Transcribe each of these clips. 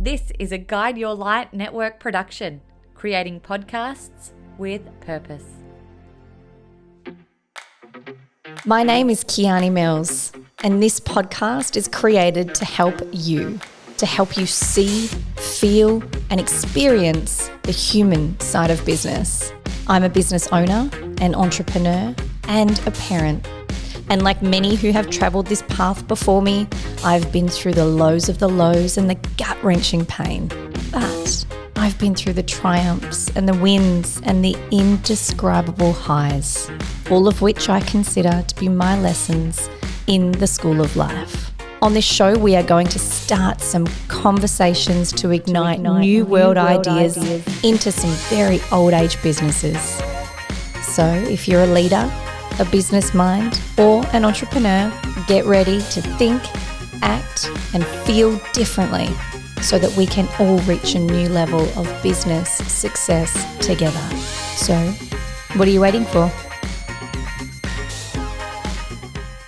This is a Guide Your Light network production, creating podcasts with purpose. My name is Kiani Mills, and this podcast is created to help you see, feel, and experience the human side of business. I'm a business owner, an entrepreneur, and a parent. And like many who have travelled this path before me, I've been through the lows of the lows and the gut-wrenching pain. But I've been through the triumphs and the wins and the indescribable highs, all of which I consider to be my lessons in the school of life. On this show, we are going to start some conversations to ignite new world ideas into some very old age businesses. So if you're a leader, a business mind, or an entrepreneur, get ready to think, act, and feel differently so that we can all reach a new level of business success together. So, what are you waiting for?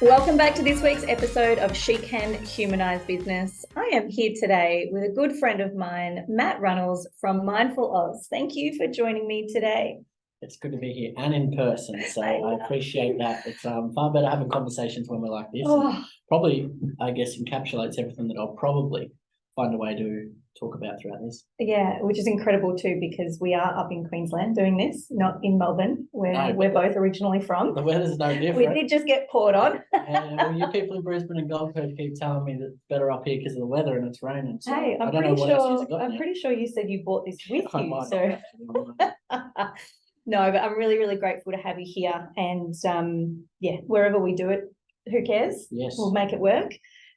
Welcome back to this week's episode of Can Humanise Business. I am here today with a good friend of mine, Matt Runnalls from Mindfull Aus. Thank you for joining me today. It's good to be here and in person, so I appreciate that. It's far better having conversations when we're like this. Oh. Probably, I guess, encapsulates everything that I'll probably find a way to talk about throughout this. Yeah, which is incredible too, because we are up in Queensland doing this, not in Melbourne, where we're both originally from. The weather's no different. We did just get poured on. Well, you people in Brisbane and Gold Coast keep telling me that it's better up here because of the weather and it's raining. So hey, I'm pretty sure you said you bought this with you. So. No, but I'm really, really grateful to have you here. And wherever we do it, who cares? Yes. We'll make it work.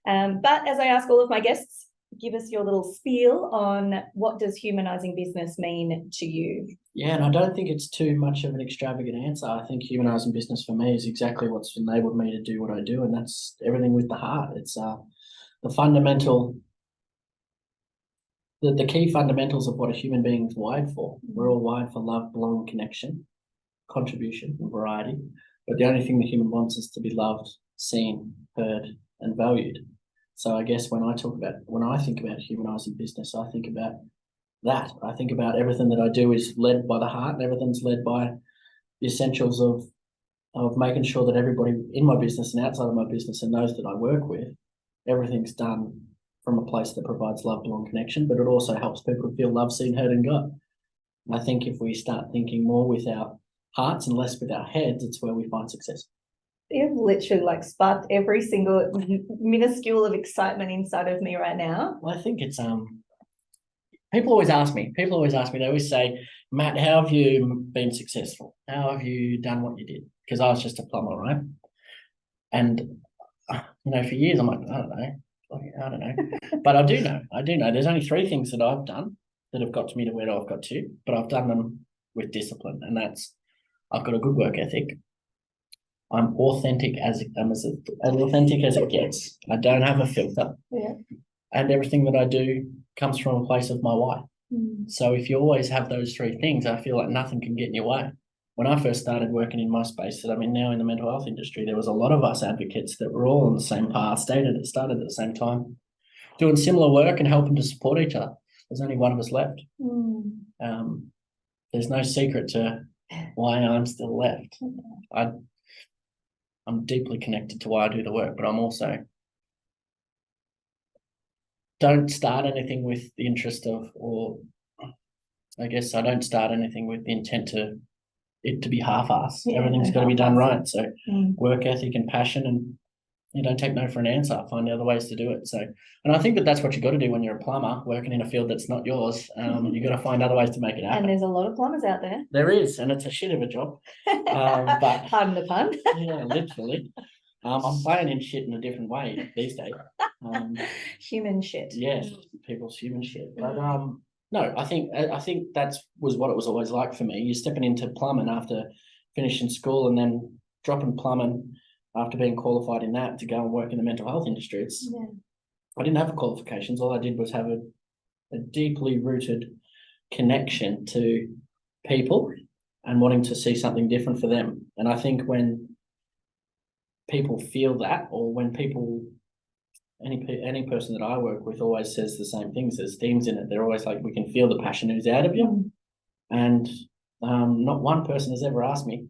But as I ask all of my guests, give us your little spiel on what does humanising business mean to you? Yeah, and I don't think it's too much of an extravagant answer. I think humanising business for me is exactly what's enabled me to do what I do, and that's everything with the heart. It's the fundamental... The key fundamentals of what a human being is wired for. We're all wired for love, belonging, connection, contribution, and variety. But the only thing the human wants is to be loved, seen, heard, and valued. So I guess when I think about humanising business, I think about that. I think about everything that I do is led by the heart, and everything's led by the essentials of making sure that everybody in my business and outside of my business and those that I work with, everything's done from a place that provides love, belong, connection, but it also helps people to feel loved, seen, heard, and got. And I think if we start thinking more with our hearts and less with our heads, it's where we find success. You've literally sparked every single minuscule of excitement inside of me right now. Well, I think it's people always ask me, they always say, Matt, how have you been successful? How have you done what you did? Because I was just a plumber, right? And for years I'm like, I don't know, but I do know. There's only 3 things that I've done that have got me to where I've got to, but I've done them with discipline, and that's I've got a good work ethic. I'm authentic as authentic as it gets. I don't have a filter. Yeah. And everything that I do comes from a place of my why. So if you always have those 3 things, I feel like nothing can get in your way. When I first started working in my space that I'm in now in the mental health industry, there was a lot of us advocates that were all on the same path, started at the same time, doing similar work and helping to support each other. There's only one of us left. There's no secret to why I'm still left. I'm deeply connected to why I do the work, but I'm also don't start anything with the interest of, or I guess I don't start anything with the intent to be half-assed. Everything's got to be done right. So work ethic and passion, and you don't take no for an answer. Find other ways to do it. So, and I think that's what you got to do when you're a plumber working in a field that's not yours. You got to find other ways to make it happen. And there's a lot of plumbers out there. There is, and it's a shit of a job. But pardon the pun. Yeah, literally. I'm playing in shit in a different way these days. Human shit. Yes, people's human shit. But no, I think that was what it was always like for me. You're stepping into plumbing after finishing school and then dropping plumbing after being qualified in that to go and work in the mental health industry. I didn't have qualifications. All I did was have a deeply rooted connection to people and wanting to see something different for them. And I think when people feel that, or when people any person that I work with always says the same things. There's themes in it. They're always like, we can feel the passion ooze out of you. And not one person has ever asked me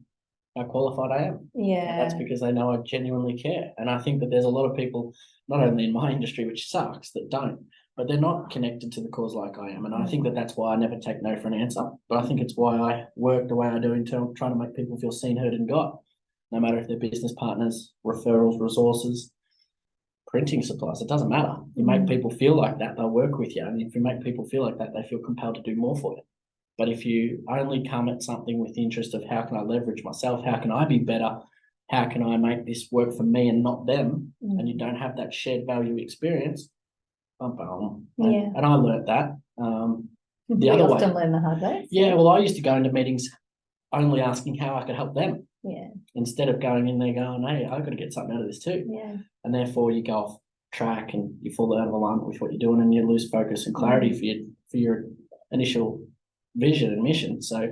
how qualified I am. Yeah. That's because they know I genuinely care. And I think that there's a lot of people, not only in my industry, which sucks, that don't, but they're not connected to the cause like I am. And I think that that's why I never take no for an answer. But I think it's why I work the way I do in trying to make people feel seen, heard, and got, no matter if they're business partners, referrals, resources, printing supplies. It doesn't matter. You make people feel like that, they'll work with you. And if you make people feel like that, they feel compelled to do more for you. But if you only come at something with the interest of how can I leverage myself, how can I be better, how can I make this work for me and not them, and you don't have that shared value experience, and I learnt that. We often learn the hard way. Yeah, well, I used to go into meetings only asking how I could help them. Yeah. Instead of going in there going, hey, I've got to get something out of this too. Yeah. And therefore you go off track and you fall out of alignment with what you're doing and you lose focus and clarity for your initial vision and mission. So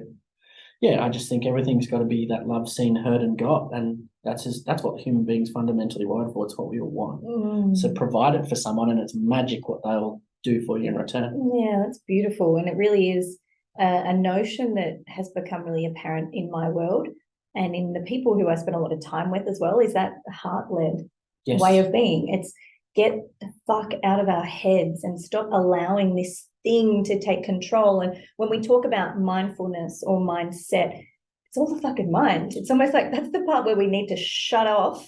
yeah, I just think everything's got to be that love seen, heard, and got. And that's what human beings fundamentally wired for. It's what we all want. So provide it for someone and it's magic what they'll do for you in return. Yeah, that's beautiful. And it really is a notion that has become really apparent in my world and in the people who I spend a lot of time with as well, is that heart-led way of being. It's get the fuck out of our heads and stop allowing this thing to take control. And when we talk about mindfulness or mindset, it's all the fucking mind. It's almost like that's the part where we need to shut off,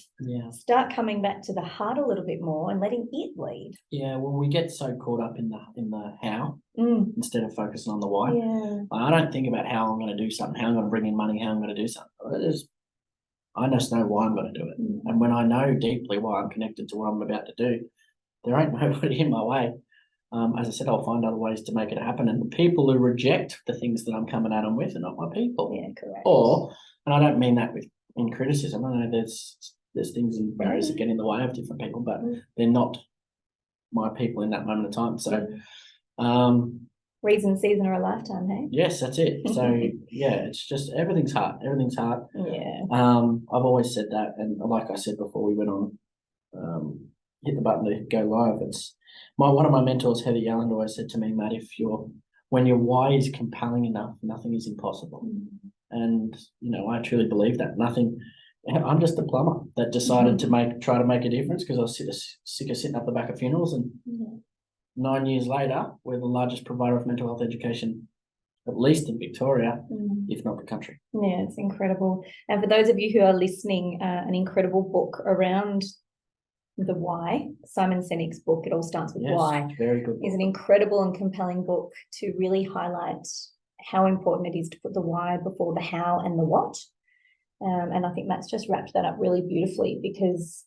start coming back to the heart a little bit more and letting it lead. Yeah, well, we get so caught up in the how instead of focusing on the why. Yeah. I don't think about how I'm going to do something, how I'm going to bring in money, how I'm going to do something. I just know why I'm going to do it. And when I know deeply why I'm connected to what I'm about to do, there ain't nobody in my way. As I said, I'll find other ways to make it happen. And the people who reject the things that I'm coming at them with are not my people. Yeah, correct. And I don't mean that in criticism. I know there's things and barriers that get in the way of different people, but they're not my people in that moment of time. So, reason, season, or a lifetime, hey? Yes, that's it. So yeah, it's just everything's hard. Everything's hard. Yeah. I've always said that, and like I said before, we went on, hit the button to go live. It's one of my mentors, Heather Yelland, always said to me, Matt, when your why is compelling enough, nothing is impossible. And I truly believe that. I'm just a plumber that decided to try to make a difference because I was sick of sitting up the back of funerals. And 9 years later, we're the largest provider of mental health education, at least in Victoria, if not the country. Yeah, it's incredible. And for those of you who are listening, an incredible book around the why, Simon Sinek's book, It All Starts With Why, very good book. Is an incredible and compelling book to really highlight how important it is to put the why before the how and the what. And I think Matt's just wrapped that up really beautifully, because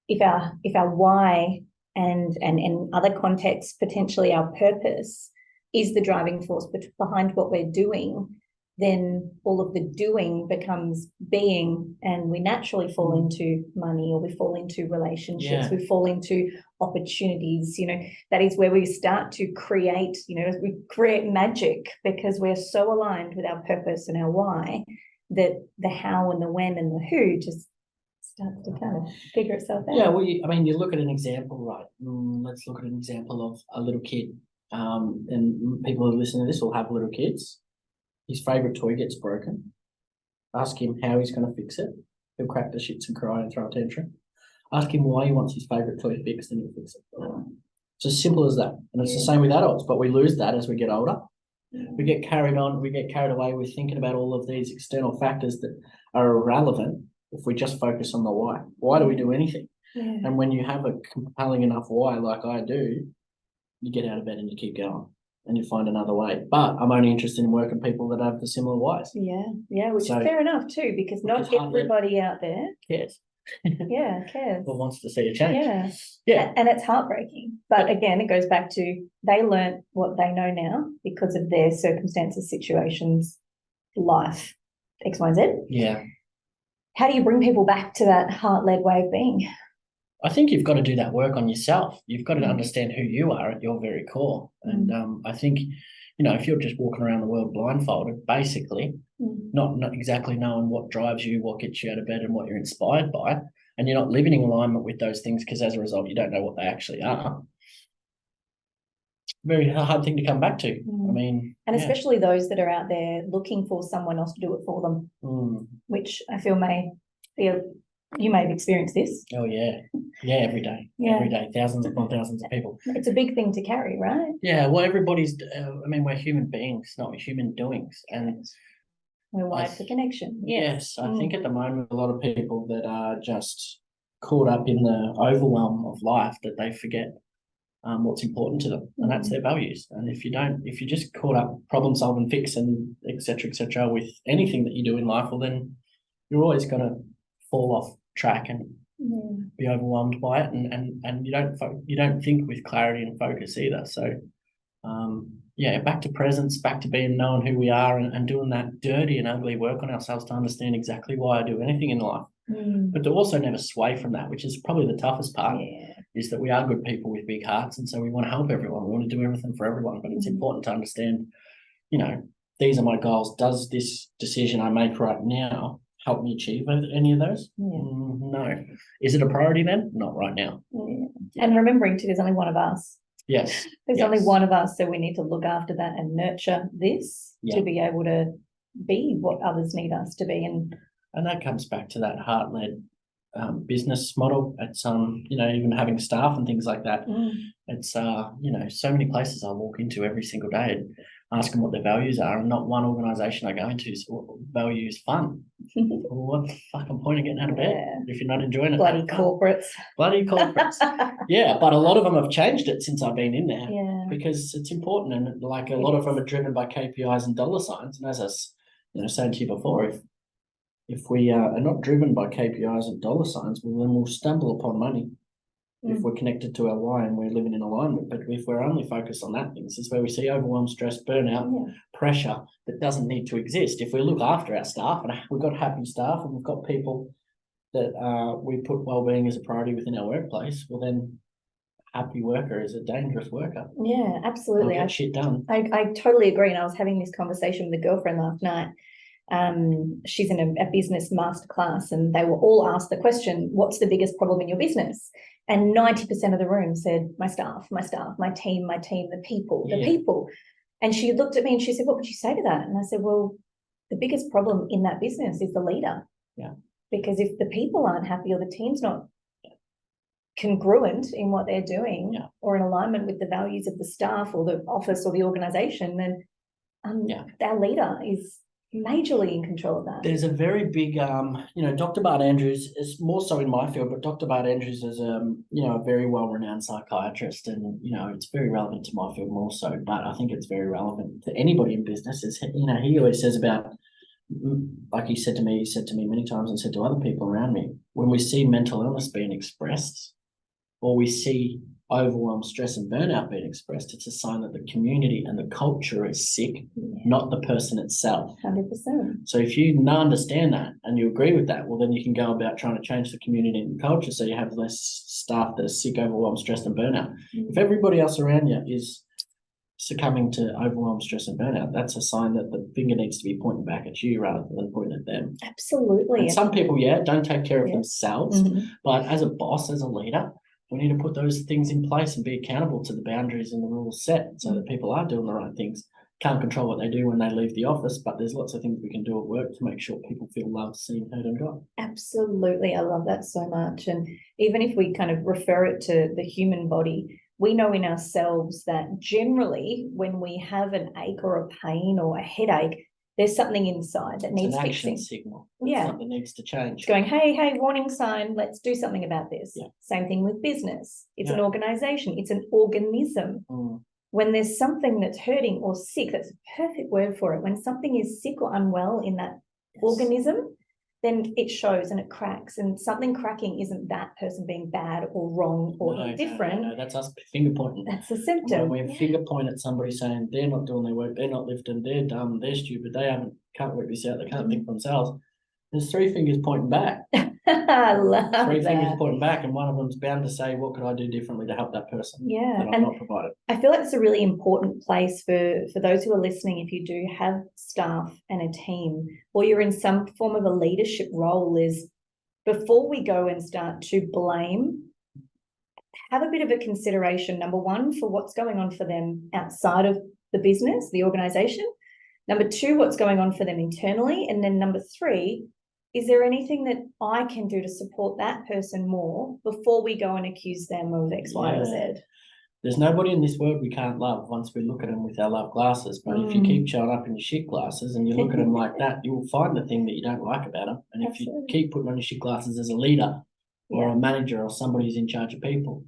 if our why and in other contexts, potentially our purpose is the driving force behind what we're doing, then all of the doing becomes being, and we naturally fall into money, or we fall into relationships, we fall into opportunities. That is where we start to create, we create magic, because we're so aligned with our purpose and our why that the how and the when and the who just starts to kind of figure itself out. Yeah, well, you look at an example, right? Let's look at an example of a little kid. And people who listen to this will have little kids. His favourite toy gets broken. Ask him how he's going to fix it. He'll crack the shits and cry and throw a tantrum. Ask him why he wants his favourite toy fixed, and he'll fix it. It's as simple as that. And it's the same with adults, but we lose that as we get older. We get carried away with thinking about all of these external factors that are irrelevant if we just focus on the why. Why do we do anything? And when you have a compelling enough why, like I do, you get out of bed and you keep going. And you find another way. But I'm only interested in working people that have the similar whys. Yeah, which is fair enough too, because not everybody out there cares. Cares. Or wants to see a change. Yeah. And it's heartbreaking. But again, it goes back to they learnt what they know now because of their circumstances, situations, life, X, Y, Z. Yeah. How do you bring people back to that heart-led way of being? I think you've got to do that work on yourself. You've got to understand who you are at your very core. And I think, if you're just walking around the world blindfolded, basically, not exactly knowing what drives you, what gets you out of bed and what you're inspired by, and you're not living in alignment with those things because as a result, you don't know what they actually are. Very hard thing to come back to. I mean, and especially those that are out there looking for someone else to do it for them, which I feel you may have experienced this. Oh yeah, every day, every day, thousands upon thousands of people. It's a big thing to carry, right? Yeah, well, everybody's. I mean, we're human beings, not human doings, and we're wired for connection. Yes, I think at the moment a lot of people that are just caught up in the overwhelm of life that they forget what's important to them, and that's their values. And if you're just caught up problem solving, fixing, etc., with anything that you do in life, well, then you're always going to fall off track and be overwhelmed by it, and you don't think with clarity and focus either. So, back to presence, back to being knowing who we are, and doing that dirty and ugly work on ourselves to understand exactly why I do anything in life. But to also never sway from that, which is probably the toughest part, is that we are good people with big hearts, and so we want to help everyone. We want to do everything for everyone, but it's important to understand, these are my goals. Does this decision I make right now help me achieve any of those? No. Is it a priority then? Not right now. And remembering too, there's only one of us. Yes. There's only one of us, so we need to look after that and nurture this to be able to be what others need us to be. And that comes back to that heart-led business model. It's even having staff and things like that. It's so many places I walk into every single day and ask them what their values are, and not one organisation I go into values fun. Well, what's the fucking point of getting out of bed if you're not enjoying it? Bloody corporates. Yeah, but a lot of them have changed it since I've been in there because it's important, and like a lot of them are driven by KPIs and dollar signs. And as I was saying to you before, if we are not driven by KPIs and dollar signs, well, then we'll stumble upon money. If we're connected to our why and we're living in alignment. But if we're only focused on that things, it's where we see overwhelm, stress, burnout, pressure that doesn't need to exist. If we look after our staff, and we've got happy staff, and we've got people that we put well-being as a priority within our workplace, well then a happy worker is a dangerous worker. Yeah, absolutely. Get shit done. I totally agree. And I was having this conversation with a girlfriend last night. She's in a business masterclass, and they were all asked the question, what's the biggest problem in your business? And 90% of the room said, my staff, my team, the people. And she looked at me and she said, what would you say to that? And I said, well, the biggest problem in that business is the leader. Yeah. Because if the people aren't happy, or the team's not congruent in what they're doing, or in alignment with the values of the staff or the office or the organization, then our leader is majorly in control of that. There's a very big, Dr. Bart Andrews is more so in my field, but Dr. Bart Andrews is, a very well-renowned psychiatrist, and, it's very relevant to my field more so, but I think it's very relevant to anybody in business. He always says about, like he said to me many times, and said to other people around me, when we see mental illness being expressed, or we see overwhelm, stress, and burnout being expressed, it's a sign that the community and the culture is sick, not the person itself. 100%. So if you understand that and you agree with that, well, then you can go about trying to change the community and culture so you have less staff that are sick, overwhelmed, stressed, and burnout. If everybody else around you is succumbing to overwhelm, stress, and burnout, that's a sign that the finger needs to be pointing back at you rather than pointing at them. Absolutely. And some people, don't take care of themselves, but as a boss, as a leader, we need to put those things in place and be accountable to the boundaries and the rules set so that people are doing the right things. Can't control what they do when they leave the office, but there's lots of things we can do at work to make sure people feel loved, seen, heard, and got. Absolutely. I love that so much. And even if we kind of refer it to the human body, we know in ourselves that generally when we have an ache or a pain or a headache, there's something inside that needs fixing. Action signal. Yeah. Something needs to change. It's going, hey, warning sign, let's do something about this. Yeah. Same thing with business. It's an organization. It's an organism. When there's something that's hurting or sick, that's a perfect word for it. When something is sick or unwell in that organism, then it shows and it cracks. And something cracking isn't that person being bad or wrong or indifferent. No, that's us finger pointing. That's a symptom. When we finger point at somebody saying they're not doing their work, they're not lifting, they're dumb, they're stupid, can't work this out, they can't think for themselves. There's three fingers pointing back. I love three fingers pointing back, and one of them's bound to say, what could I do differently to help that person? Yeah. That I'm not provided. I feel like it's a really important place for those who are listening. If you do have staff and a team, or you're in some form of a leadership role, is before we go and start to blame, have a bit of a consideration, number one, for what's going on for them outside of the business, the organization. Number two, what's going on for them internally. And then number three, is there anything that I can do to support that person more before we go and accuse them of X, Y, or Z? There's nobody in this world we can't love once we look at them with our love glasses. But if you keep showing up in your shit glasses and you look at them like that, you'll find the thing that you don't like about them. And if you keep putting on your shit glasses as a leader or a manager or somebody who's in charge of people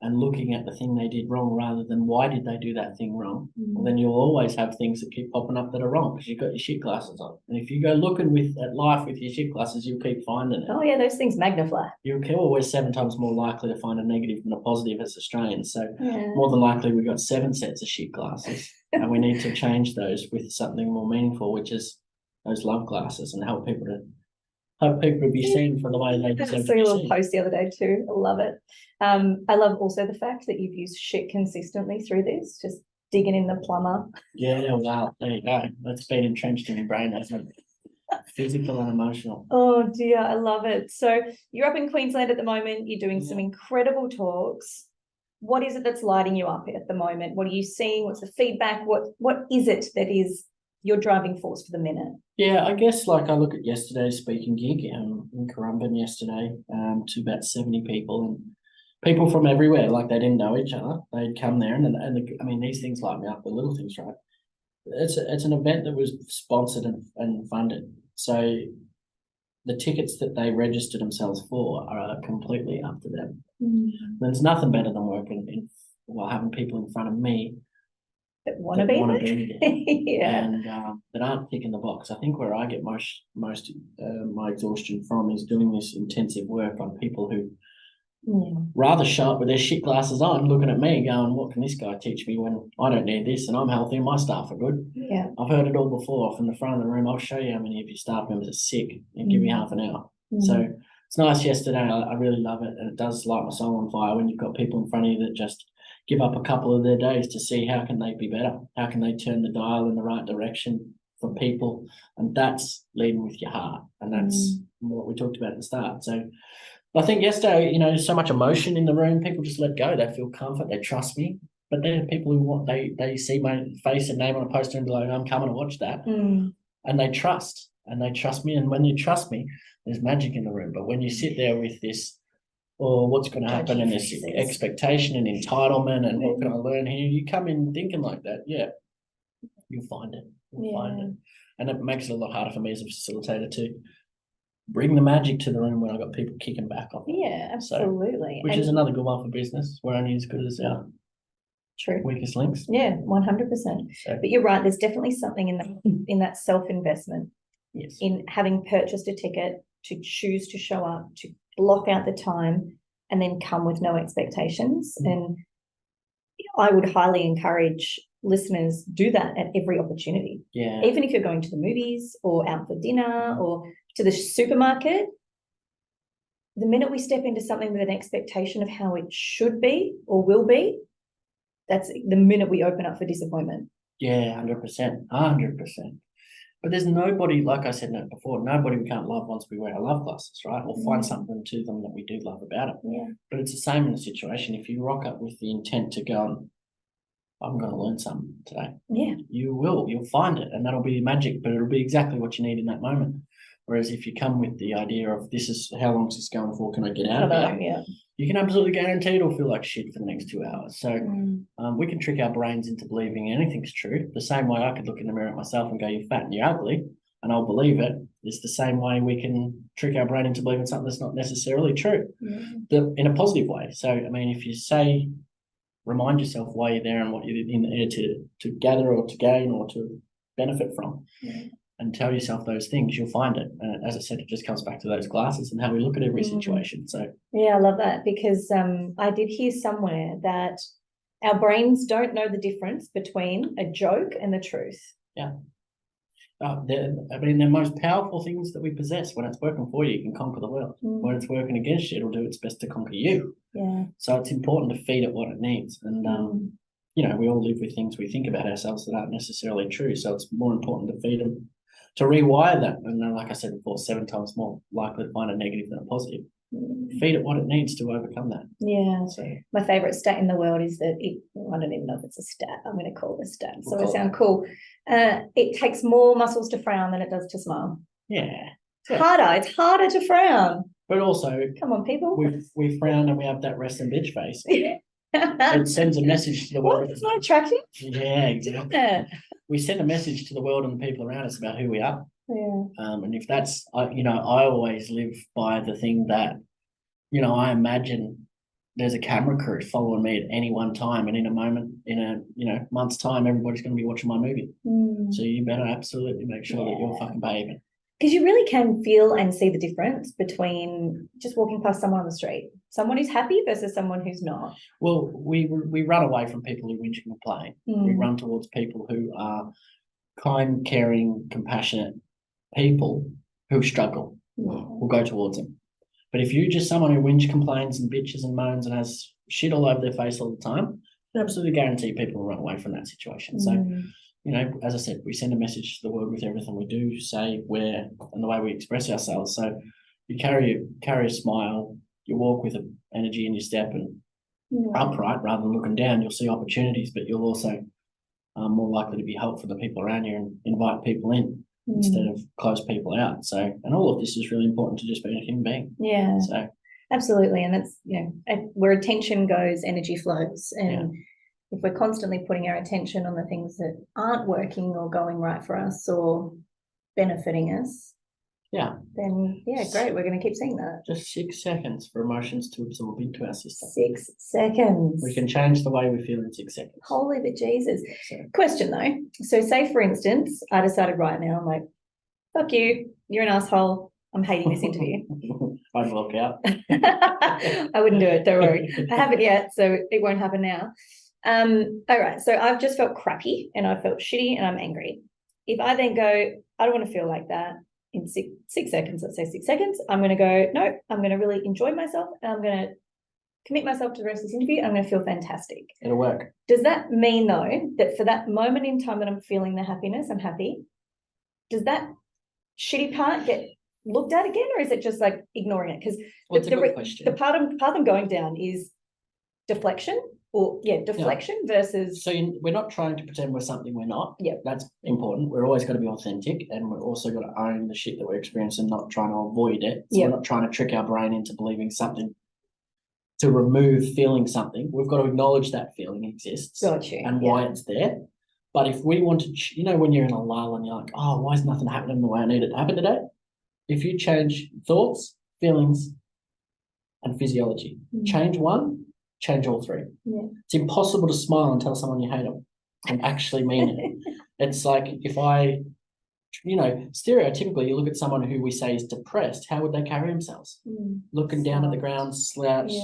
and looking at the thing they did wrong rather than why did they do that thing wrong, well, then you'll always have things that keep popping up that are wrong because you've got your shit glasses on. And if you go looking at life with your shit glasses, you'll keep finding it. Oh yeah, those things magnify. You're always 7 times more likely to find a negative than a positive as Australians. So more than likely we've got 7 sets of shit glasses and we need to change those with something more meaningful, which is those love glasses, and help people to be seen for the way they deserve to be seen. I saw a little post the other day too. I love it. I love also the fact that you've used shit consistently through this, just digging in the plumber. Yeah, well, there you go. That's been entrenched in your brain, hasn't it? Physical and emotional. Oh dear, I love it. So you're up in Queensland at the moment. You're doing some incredible talks. What is it that's lighting you up at the moment? What are you seeing? What's the feedback? What is it that is your driving force for the minute? Yeah, I guess like I look at yesterday's speaking gig in Currumbin yesterday to about 70 people, and people from everywhere, like they didn't know each other. They'd come there and I mean, these things light me up, the little things, right? It's an event that was sponsored and funded. So the tickets that they register themselves for are completely up to them. There's nothing better than working having people in front of me that want to be there. And that aren't ticking the box. I think where I get most my exhaustion from is doing this intensive work on people who rather show up with their shit glasses on, looking at me going, what can this guy teach me when I don't need this and I'm healthy and my staff are good? Yeah, I've heard it all before from the front of the room. I'll show you how many of your staff members are sick and give you half an hour. So it's nice yesterday. I really love it, and it does light my soul on fire when you've got people in front of you that just give up a couple of their days to see how can they be better, how can they turn the dial in the right direction for people, and that's leading with your heart, and that's what we talked about at the start. So I think yesterday, there's so much emotion in the room. People just let go. They feel comfort. They trust me. But there are people who they see my face and name on a poster and be like, I'm coming to watch that. And they trust me. And when you trust me, there's magic in the room. But when you sit there with this, what's going to happen, and this expectation and entitlement and what can I learn here, you come in thinking like that, you'll find it. You'll find it. And it makes it a lot harder for me as a facilitator to bring the magic to the room when I've got people kicking back off it. Yeah, absolutely. Which is another good one for business. We're only as good as our weakest links. Yeah, 100%. But you're right, there's definitely something in that self-investment. Yes. In having purchased a ticket, to choose to show up, to block out the time, and then come with no expectations. And I would highly encourage listeners do that at every opportunity. Yeah. Even if you're going to the movies or out for dinner or to the supermarket, the minute we step into something with an expectation of how it should be or will be, that's the minute we open up for disappointment. Yeah, 100%. 100%. But there's nobody, like I said before, nobody we can't love once we wear our love glasses, right? Or find something to them that we do love about it. Yeah. But it's the same in the situation. If you rock up with the intent to go, I'm going to learn something today. Yeah. You'll find it, and that'll be magic, but it'll be exactly what you need in that moment. Whereas if you come with the idea of this is how long is this going for, can I get out of here? You can absolutely guarantee it'll feel like shit for the next 2 hours. So we can trick our brains into believing anything's true. The same way I could look in the mirror at myself and go, you're fat and you're ugly, and I'll believe it. It's the same way we can trick our brain into believing something that's not necessarily true, in a positive way. So, I mean, if you remind yourself why you're there and what you're in there to gather or to gain or to benefit from. And tell yourself those things, you'll find it. And as I said, it just comes back to those glasses and how we look at every situation. So yeah, I love that, because I did hear somewhere that our brains don't know the difference between a joke and the truth. Yeah. They're most powerful things that we possess. When it's working for you, you can conquer the world. When it's working against you, it'll do its best to conquer you. Yeah. So it's important to feed it what it needs. And we all live with things we think about ourselves that aren't necessarily true. So it's more important to feed them to rewire that. And then, like I said before, 7 times more likely to find a negative than a positive. Feed it what it needs to overcome that. Yeah. So My favourite stat in the world is that I don't even know if it's a stat. I'm going to call it a stat. So We'll it sounds cool. It takes more muscles to frown than it does to smile. yeah. It's harder to frown. But also, come on, people. We frown and we have that rest and bitch face. It sends a message to the world. It's not attractive. Yeah, exactly. Yeah. We send a message to the world and the people around us about who we are. Yeah. And if that's, I always live by the thing that, I imagine there's a camera crew following me at any one time, and in a moment, in a month's time, everybody's going to be watching my movie. So you better absolutely make sure that you're fucking behaving. Because you really can feel and see the difference between just walking past someone on the street, someone who's happy versus someone who's not. Well, we run away from people who whinge and complain. We run towards people who are kind, caring, compassionate people who struggle. We'll go towards them. But if you're just someone who whinge, complains and bitches and moans and has shit all over their face all the time, I absolutely guarantee people will run away from that situation. So, as I said, we send a message to the world with everything we do, say, wear, and the way we express ourselves. So you carry a smile, you walk with an energy in your step and upright rather than looking down. You'll see opportunities, but you'll also more likely to be helpful to the people around you and invite people in instead of close people out. So, and all of this is really important to just being a human being. Yeah. So absolutely. And that's, where attention goes, energy flows. And if we're constantly putting our attention on the things that aren't working or going right for us or benefiting us, then great, we're going to keep seeing that. Just 6 seconds for emotions to absorb into our system. 6 seconds. We can change the way we feel in 6 seconds. Holy bejesus. So, question though. So say for instance, I decided right now, I'm like, fuck you, you're an asshole, I'm hating this interview. I'd walk out. I wouldn't do it, don't worry. I haven't yet, so it won't happen now. All right, so I've just felt crappy and I felt shitty and I'm angry. If I then go, I don't want to feel like that in six seconds, let's say 6 seconds, I'm going to go, no, I'm going to really enjoy myself and I'm going to commit myself to the rest of this interview. I'm going to feel fantastic. It'll work. Does that mean though that for that moment in time that I'm feeling the happiness, I'm happy, does that shitty part get looked at again, or is it just like ignoring it? Because the part I'm going down is deflection. Versus. So we're not trying to pretend we're something we're not. Yeah, that's important. We're always got to be authentic, and we're also got to own the shit that we're experiencing, not trying to avoid it. So we're not trying to trick our brain into believing something to remove feeling something. We've got to acknowledge that feeling exists and why it's there. But if we want to, when you're in a lull and you're like, oh, why is nothing happening the way I need it to happen today? If you change thoughts, feelings, and physiology, change one, change all three. Yeah. It's impossible to smile and tell someone you hate them and actually mean it. It's like if stereotypically you look at someone who we say is depressed, how would they carry themselves? Looking down at the ground, slouched,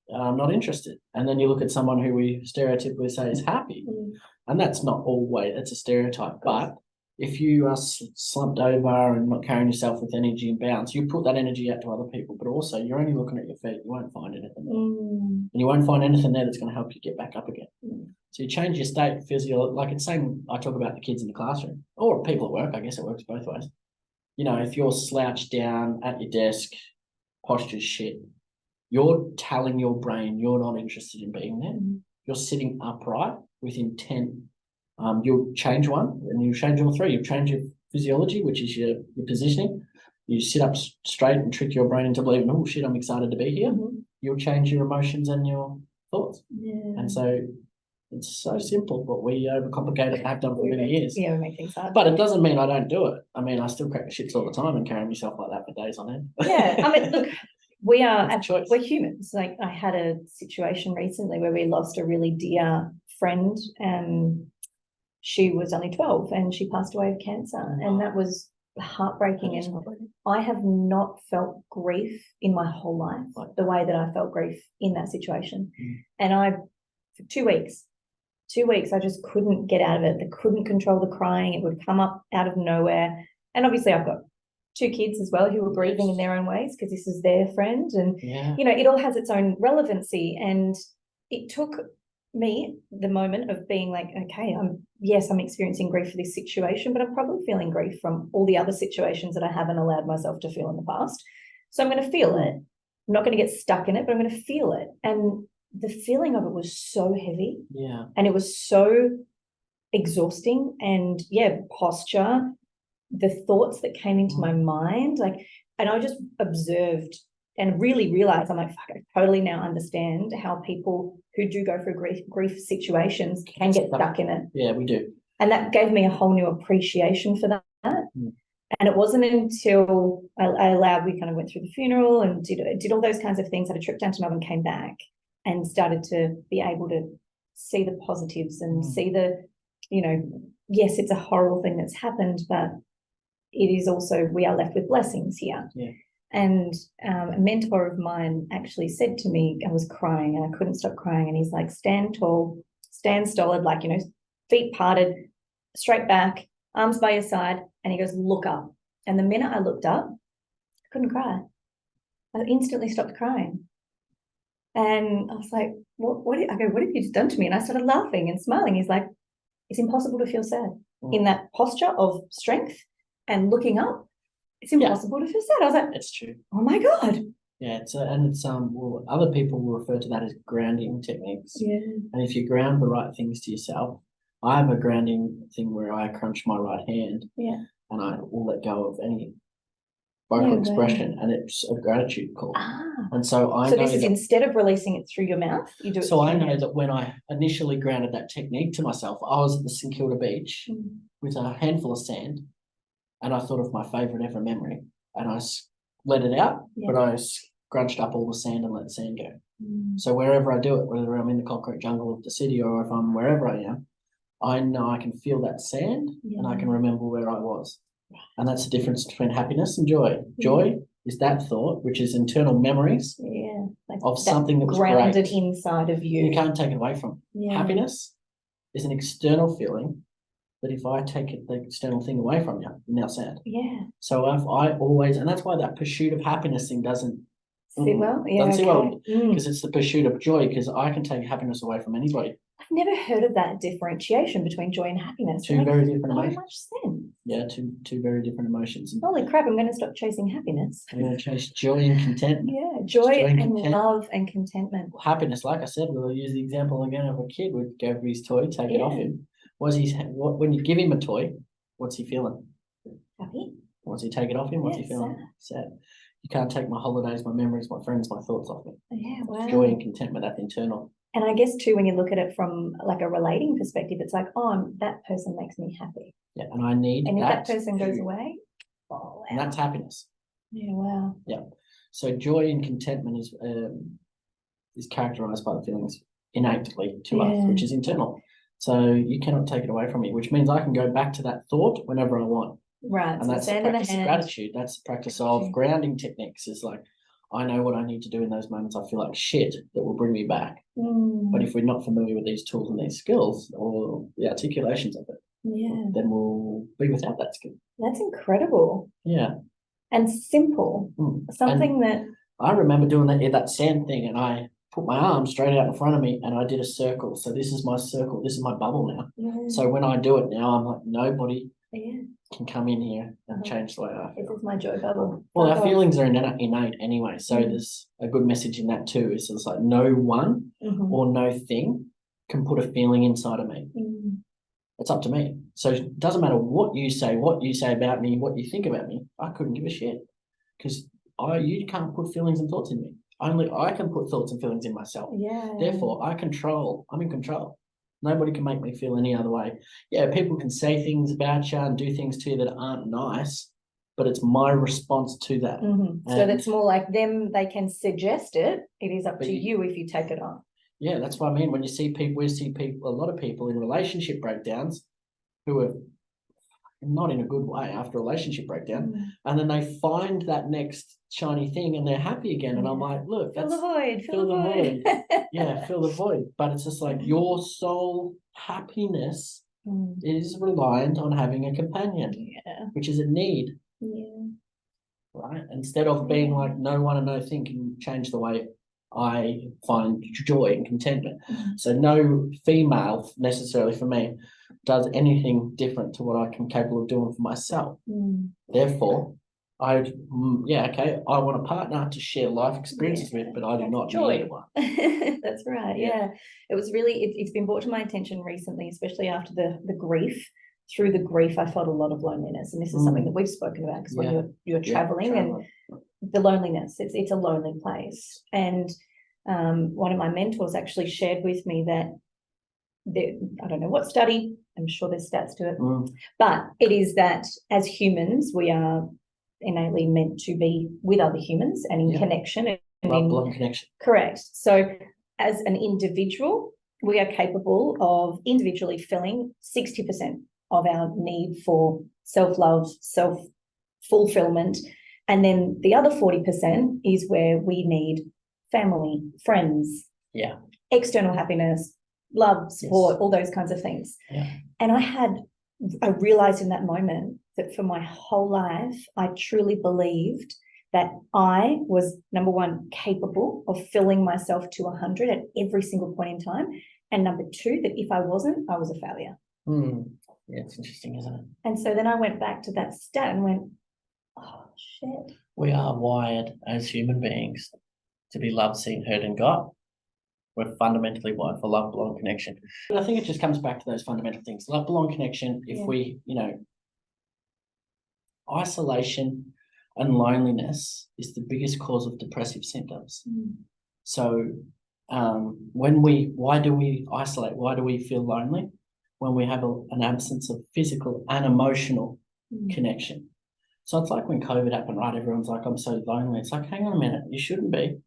not interested. And then you look at someone who we stereotypically say is happy, and that's not always, it's a stereotype. But if you are slumped over and not carrying yourself with energy and bounce, you put that energy out to other people, but also you're only looking at your feet. You won't find anything there. And you won't find anything there that's going to help you get back up again. So you change your state, like it's same, I talk about the kids in the classroom or people at work. I guess it works both ways. If you're slouched down at your desk, posture's shit, you're telling your brain you're not interested in being there. You're sitting upright with intent. You'll change one and you'll change all three. You'll change your physiology, which is your positioning. You sit up straight and trick your brain into believing, oh shit, I'm excited to be here. You'll change your emotions and your thoughts. And so it's so simple, but we overcomplicate it and have done for many years. Yeah, we make things hard. But it doesn't mean I don't do it. I mean, I still crack the shits all the time and carry myself like that for days on end. Yeah, I mean, look, we're humans. Like I had a situation recently where we lost a really dear friend. She was only 12 and she passed away of cancer, and that was heartbreaking. And I have not felt grief in my whole life like the way that I felt grief in that situation. And for 2 weeks, I just couldn't get out of it. I couldn't control the crying. It would come up out of nowhere. And obviously I've got 2 kids as well who were grieving in their own ways because this is their friend. And, it all has its own relevancy. And it took me the moment of being like, okay, I'm experiencing grief for this situation, but I'm probably feeling grief from all the other situations that I haven't allowed myself to feel in the past. So I'm going to feel it. I'm not going to get stuck in it, but I'm going to feel it. And the feeling of it was so heavy. Yeah. And it was so exhausting. And posture, the thoughts that came into my mind, and I just observed and really realized, I'm like, fuck, I totally now understand how people who do go through grief situations can get stuck in it. Yeah, we do. And that gave me a whole new appreciation for that. And it wasn't until we kind of went through the funeral and did all those kinds of things, had a trip down to Melbourne, came back and started to be able to see the positives and see the, yes, it's a horrible thing that's happened, but it is also, we are left with blessings here. Yeah. And a mentor of mine actually said to me, I was crying and I couldn't stop crying. And he's like, stand tall, stand stolid, feet parted, straight back, arms by your side. And he goes, look up. And the minute I looked up, I couldn't cry. I instantly stopped crying. And I was like, what have you just done to me? And I started laughing and smiling. He's like, it's impossible to feel sad in that posture of strength and looking up. It's impossible to feel sad. I was like, it's true. Oh my God. Yeah, other people will refer to that as grounding techniques. Yeah. And if you ground the right things to yourself, I have a grounding thing where I crunch my right hand. Yeah. And I will let go of any vocal expression, and it's a gratitude call. And so I know this is instead of releasing it through your mouth, you do it. So I know that when I initially grounded that technique to myself, I was at the St Kilda beach with a handful of sand, and I thought of my favourite ever memory, and I let it out, but I scrunched up all the sand and let the sand go. So wherever I do it, whether I'm in the concrete jungle of the city or if I'm wherever I am, I know I can feel that sand and I can remember where I was. And that's the difference between happiness and joy. Joy is that thought, which is internal memories of something that was grounded great. Inside of you. You can't take it away from. Happiness is an external feeling that if I take the external thing away from you, you're now sad. Yeah. So I always, and that's why that pursuit of happiness thing doesn't sit well. Yeah. Doesn't sit well because it's the pursuit of joy. Because I can take happiness away from anybody. I've never heard of that differentiation between joy and happiness. Two very different emotions. Much sense. Yeah, two very different emotions. Holy crap! I'm going to stop chasing happiness. I'm going to chase joy and contentment. Yeah, joy and love and contentment. Happiness, like I said, we'll use the example again of a kid. We go for his toy, take it off him. When you give him a toy, what's he feeling? Happy. Once you take it off him, what's he feeling? Sad. You can't take my holidays, my memories, my friends, my thoughts off me. Yeah, wow. Joy and contentment, that's internal. And I guess too, when you look at it from like a relating perspective, it's like, that person makes me happy. Yeah, and I need and if that person goes away, wow. And that's happiness. Yeah, wow. Yeah. So joy and contentment is characterized by the feelings innately to us, which is internal. So you cannot take it away from me, which means I can go back to that thought whenever I want. Right. And that's the practice of gratitude. That's the practice of grounding techniques. It's like, I know what I need to do in those moments I feel like shit that will bring me back. But if we're not familiar with these tools and these skills or the articulations of it, then we'll be without that skill. That's incredible. Yeah. And simple. Something that I remember doing that sand thing, and I put my arm straight out in front of me and I did a circle. So this is my circle. This is my bubble now. Yeah. So when I do it now, I'm like, nobody can come in here and change the way I feel. This is my joy bubble. Well, our feelings are innate anyway. So there's a good message in that too. It's like no one or no thing can put a feeling inside of me. It's up to me. So it doesn't matter what you say about me, what you think about me. I couldn't give a shit because you can't put feelings and thoughts in me. Only I can put thoughts and feelings in myself. Yeah. Therefore, I'm in control. Nobody can make me feel any other way. Yeah, people can say things about you and do things to you that aren't nice, but it's my response to that. So that's more like them, they can suggest it. It is up to you if you take it on. Yeah, that's what I mean. When we see a lot of people in relationship breakdowns who are not in a good way after a relationship breakdown, and then they find that next shiny thing and they're happy again. And I'm like, look, fill the void. Yeah, fill the void. But it's just like your soul happiness is reliant on having a companion, which is a need. Yeah. Right? Instead of being like no one and no thing can change the way I find joy and contentment. So no female necessarily for me does anything different to what I'm capable of doing for myself. Therefore, I want a partner to share life experiences with, but I do not need one. That's right. Yeah. It was really, it's been brought to my attention recently, especially after the grief. Through the grief, I felt a lot of loneliness, and this is something that we've spoken about, because when you're traveling and the loneliness, it's a lonely place. And one of my mentors actually shared with me that I don't know what study, I'm sure there's stats to it, but it is that as humans, we are innately meant to be with other humans and in connection. And Love-belong connection. Correct. So as an individual, we are capable of individually filling 60% of our need for self-love, self-fulfillment. And then the other 40% is where we need family, friends, external happiness, love, support, all those kinds of things. And I realized in that moment that for my whole life, I truly believed that I was, number one, capable of filling myself to 100 at every single point in time. And number two, that if I wasn't, I was a failure. Yeah, it's interesting, isn't it? And so then I went back to that stat and went, oh, shit. We are wired as human beings to be loved, seen, heard, and got. We're fundamentally wired for love, belong, connection. And I think it just comes back to those fundamental things. Love, belong, connection. If we, isolation and loneliness is the biggest cause of depressive symptoms. So why do we isolate? Why do we feel lonely? When we have an absence of physical and emotional connection. So it's like when COVID happened, right? Everyone's like, I'm so lonely. It's like, hang on a minute, you shouldn't be.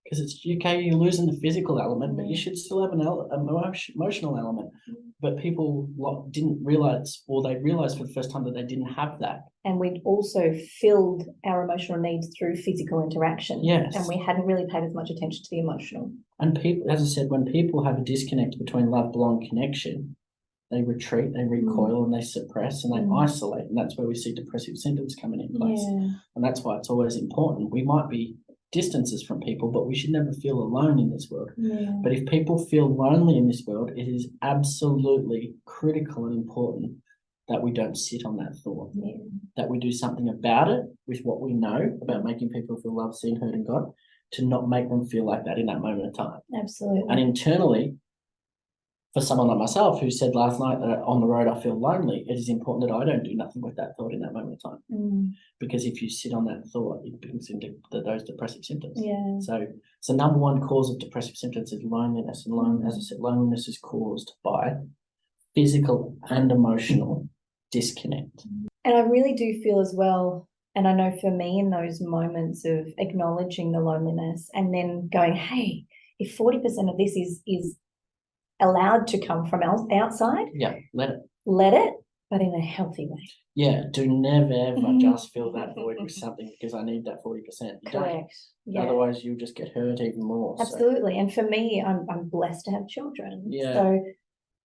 Because it's okay, you're losing the physical element, but you should still have an emotional element. But people didn't realize, or they realized for the first time that they didn't have that. And we'd also filled our emotional needs through physical interaction. Yes. And we hadn't really paid as much attention to the emotional. And people, as I said, when people have a disconnect between love, belong, connection, they retreat, they recoil, and they suppress, and they isolate. And that's where we see depressive symptoms coming in place. And that's why it's always important. We might be distances from people, but we should never feel alone in this world. But if people feel lonely in this world, it is absolutely critical and important that we don't sit on that thought, that we do something about it with what we know about making people feel loved, seen, heard, and got, to not make them feel like that in that moment of time. Absolutely. And internally, for someone like myself who said last night that on the road I feel lonely, it is important that I don't do nothing with that thought in that moment of time. Because if you sit on that thought, it brings into those depressive symptoms. So number one cause of depressive symptoms is loneliness. And as I said, loneliness is caused by physical and emotional disconnect. And I really do feel as well, and I know for me in those moments of acknowledging the loneliness and then going, hey, if 40% of this is allowed to come from outside, let it, but in a healthy way. Do never ever just fill that void with something because I need that 40%. Correct. Otherwise you'll just get hurt even more. Absolutely. So. And for me, I'm blessed to have children. So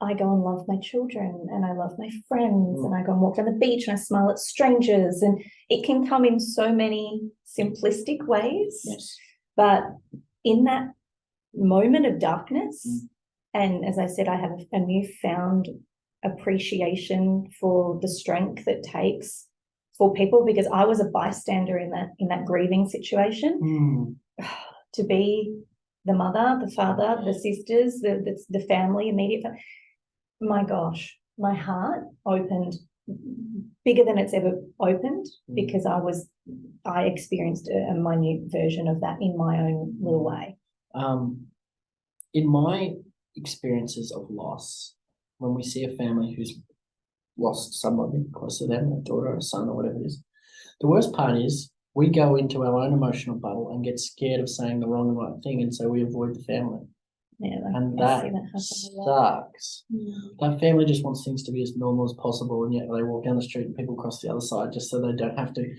I go and love my children, and I love my friends, and I go and walk down the beach and I smile at strangers, and it can come in so many simplistic ways. But in that moment of darkness, and as I said, I have a newfound appreciation for the strength it takes for people, because I was a bystander in that grieving situation. To be the mother, the father, the sisters, the family, immediate family. My gosh, my heart opened bigger than it's ever opened, because I experienced a minute version of that in my own little way. In my experiences of loss, when we see a family who's lost somebody close to them, a daughter or a son or whatever it is, the worst part is we go into our own emotional bubble and get scared of saying the wrong and right thing, and so we avoid the family. And that sucks. That family just wants things to be as normal as possible, and yet they walk down the street and people cross the other side just so they don't have to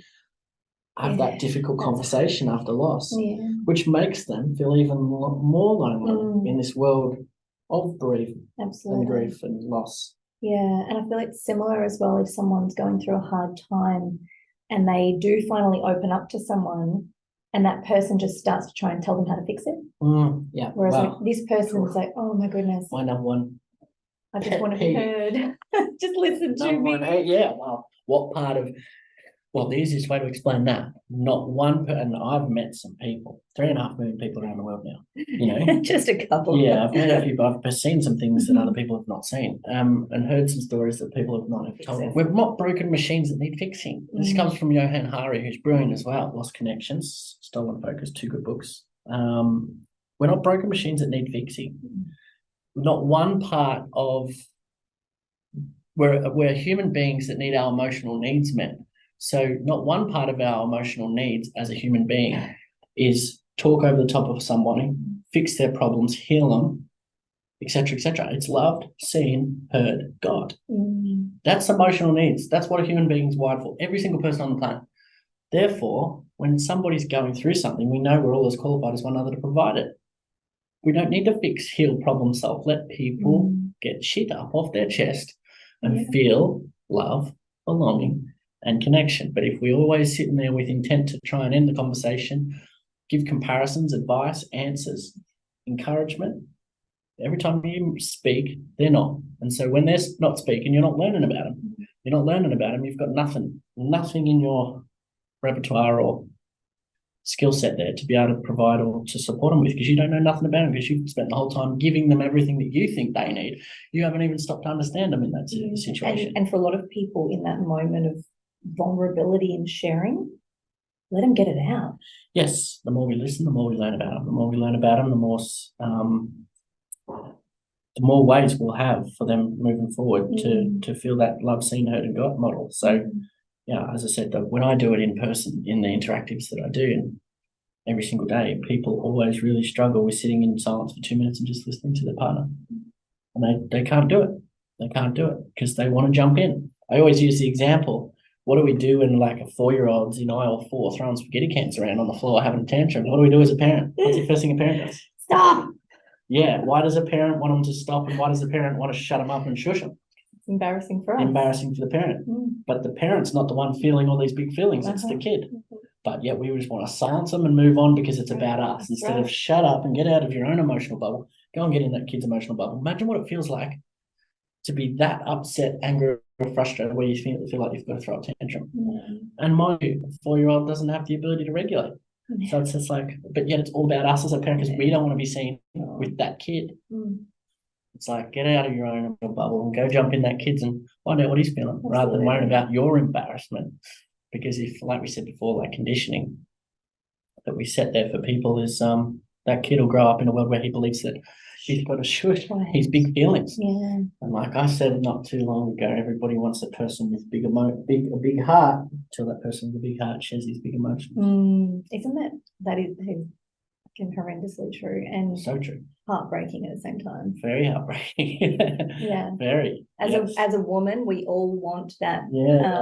have that difficult conversation after loss, which makes them feel even more lonely in this world of bereavement and grief and loss. And I feel it's similar as well if someone's going through a hard time and they do finally open up to someone, and that person just starts to try and tell them how to fix it. Yeah. Whereas Wow. this person's like, oh my goodness, My number one. I just want to be heard. Just listen to me. Yeah. Well, what part of? Well, the easiest way to explain that, not one, and I've met some people, 3.5 million people around the world now, you know. Just a couple. Yeah, I've met a few, I've seen some things that other people have not seen, and heard some stories that people have not told. We're not broken machines that need fixing. This comes from Johan Hari, who's brilliant as well. Lost Connections, Stolen Focus, 2 good books. We're not broken machines that need fixing. Not one part of, we're human beings that need our emotional needs met. So not one part of our emotional needs as a human being is talk over the top of somebody, fix their problems, heal them, etc., etc. It's loved, seen, heard, God. That's emotional needs. That's what a human being is wired for. Every single person on the planet. Therefore, when somebody's going through something, we know we're all as qualified as one another to provide it. We don't need to fix, heal, problem solve. Let people get shit up off their chest and feel love, belonging, and connection. But if we always sit in there with intent to try and end the conversation, give comparisons, advice, answers, encouragement, every time you speak, they're not. And so when they're not speaking, you're not learning about them. You're not learning about them. You've got nothing in your repertoire or skill set there to be able to provide or to support them with, because you don't know nothing about them, because you've spent the whole time giving them everything that you think they need. You haven't even stopped to understand them in that situation. And for a lot of people in that moment of vulnerability and sharing, let them get it out. Yes, the more we listen, the more we learn about them. The more we learn about them, the more ways we'll have for them moving forward to feel that love, seen, heard, and got model. So, yeah, as I said, when I do it in person, in the interactives that I do, and every single day, people always really struggle with sitting in silence for 2 minutes and just listening to their partner. And they can't do it. They can't do it because they want to jump in. I always use the example, what do we do when like a 4-year-old's in aisle 4 throwing spaghetti cans around on the floor having a tantrum? What do we do as a parent? What's the first thing a parent does? Stop! Yeah, why does a parent want them to stop, and why does the parent want to shut them up and shush them? It's embarrassing for us. Embarrassing for the parent. But the parent's not the one feeling all these big feelings, it's the kid. But yet we just want to silence them and move on because it's about us. Instead of shut up and get out of your own emotional bubble, go and get in that kid's emotional bubble. Imagine what it feels like to be that upset, angry, or frustrated where you feel like you've got to throw a tantrum. And mind you, a 4-year-old doesn't have the ability to regulate. So it's just like, but yet it's all about us as a parent because we don't want to be seen with that kid. It's like, get out of your own bubble and go jump in that kid's and find out what he's feeling rather than worrying about your embarrassment. Because if, like we said before, like conditioning that we set there for people is that kid will grow up in a world where he believes that he's got to shush his big feelings. And like I said not too long ago, everybody wants a person with a big heart until that person with a big heart shares his big emotions. Isn't that is horrendously true and so true, heartbreaking at the same time. Very heartbreaking. Very. As a woman, we all want that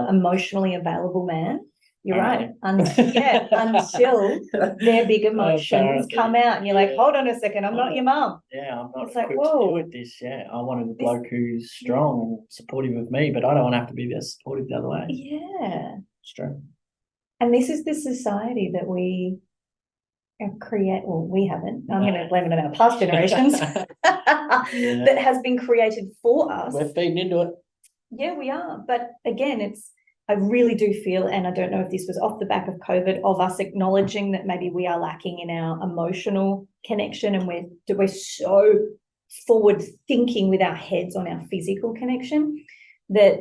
emotionally available man. You're right. Until their big emotions come out, and you're like, hold on a second, I'm not your mum. Yeah, I'm not it's like, equipped to do this. Yeah, I wanted a bloke who's strong and supportive of me, but I don't want to have to be as supportive the other way. Yeah, it's true. And this is the society that we create. Well, we haven't. I'm going to blame it on our past generations. That has been created for us. We're feeding into it. Yeah, we are. But again, I really do feel, and I don't know if this was off the back of COVID, of us acknowledging that maybe we are lacking in our emotional connection, and we're so forward thinking with our heads on our physical connection that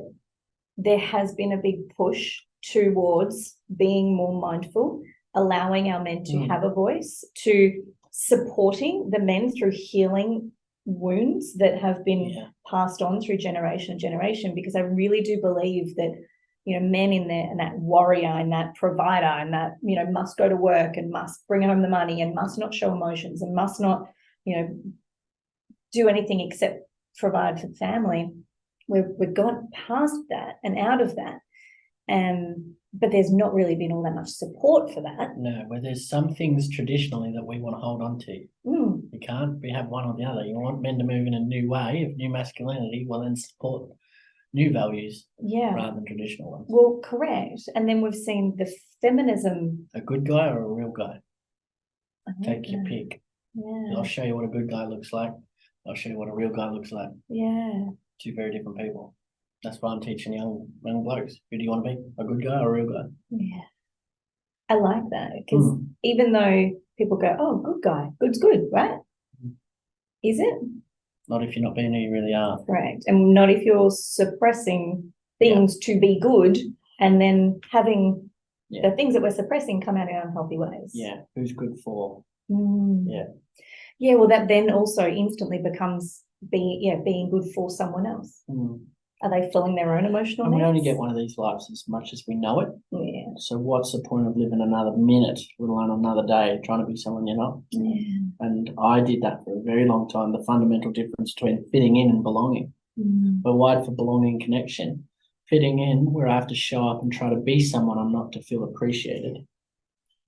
there has been a big push towards being more mindful, allowing our men to have a voice, to supporting the men through healing wounds that have been passed on through generation and generation, because I really do believe that, you know, men in there and that warrior and that provider and that, you know, must go to work and must bring home the money and must not show emotions and must not, you know, do anything except provide for the family. We've gone past that and out of that. But there's not really been all that much support for that. No, where there's some things traditionally that we want to hold on to. You can't have one or the other. You want men to move in a new way of new masculinity, well then support new values Yeah. rather than traditional ones. Well, correct. And then we've seen the feminism. A good guy or a real guy? Take your Okay. pick. Yeah. I'll show you what a good guy looks like. I'll show you what a real guy looks like. Yeah. Two very different people. That's why I'm teaching young blokes. Who do you want to be? A good guy or a real guy? Yeah. I like that because even though people go, oh, good guy, good's good, right? Is it? Not if you're not being who you really are. Correct. And not if you're suppressing things to be good and then having the things that we're suppressing come out in unhealthy ways. Yeah. Who's good for? Yeah. Yeah. Well, that then also instantly becomes being good for someone else. Are they filling their own emotional needs? We only get one of these lives as much as we know it. Yeah. So what's the point of living another minute, let alone another day, trying to be someone you're not? Yeah. And I did that for a very long time, the fundamental difference between fitting in and belonging. We're wired for belonging and connection. Fitting in, where I have to show up and try to be someone I'm not to feel appreciated.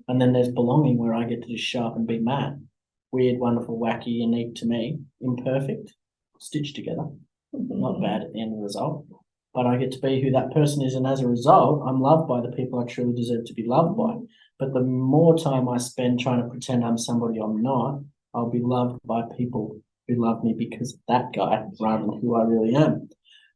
And then there's belonging, where I get to just show up and be Matt. Weird, wonderful, wacky, unique to me, imperfect, stitched together. Not bad at the end of the result, but I get to be who that person is, and as a result, I'm loved by the people I truly deserve to be loved by. But the more time I spend trying to pretend I'm somebody I'm not, I'll be loved by people who love me because of that guy rather than who I really am.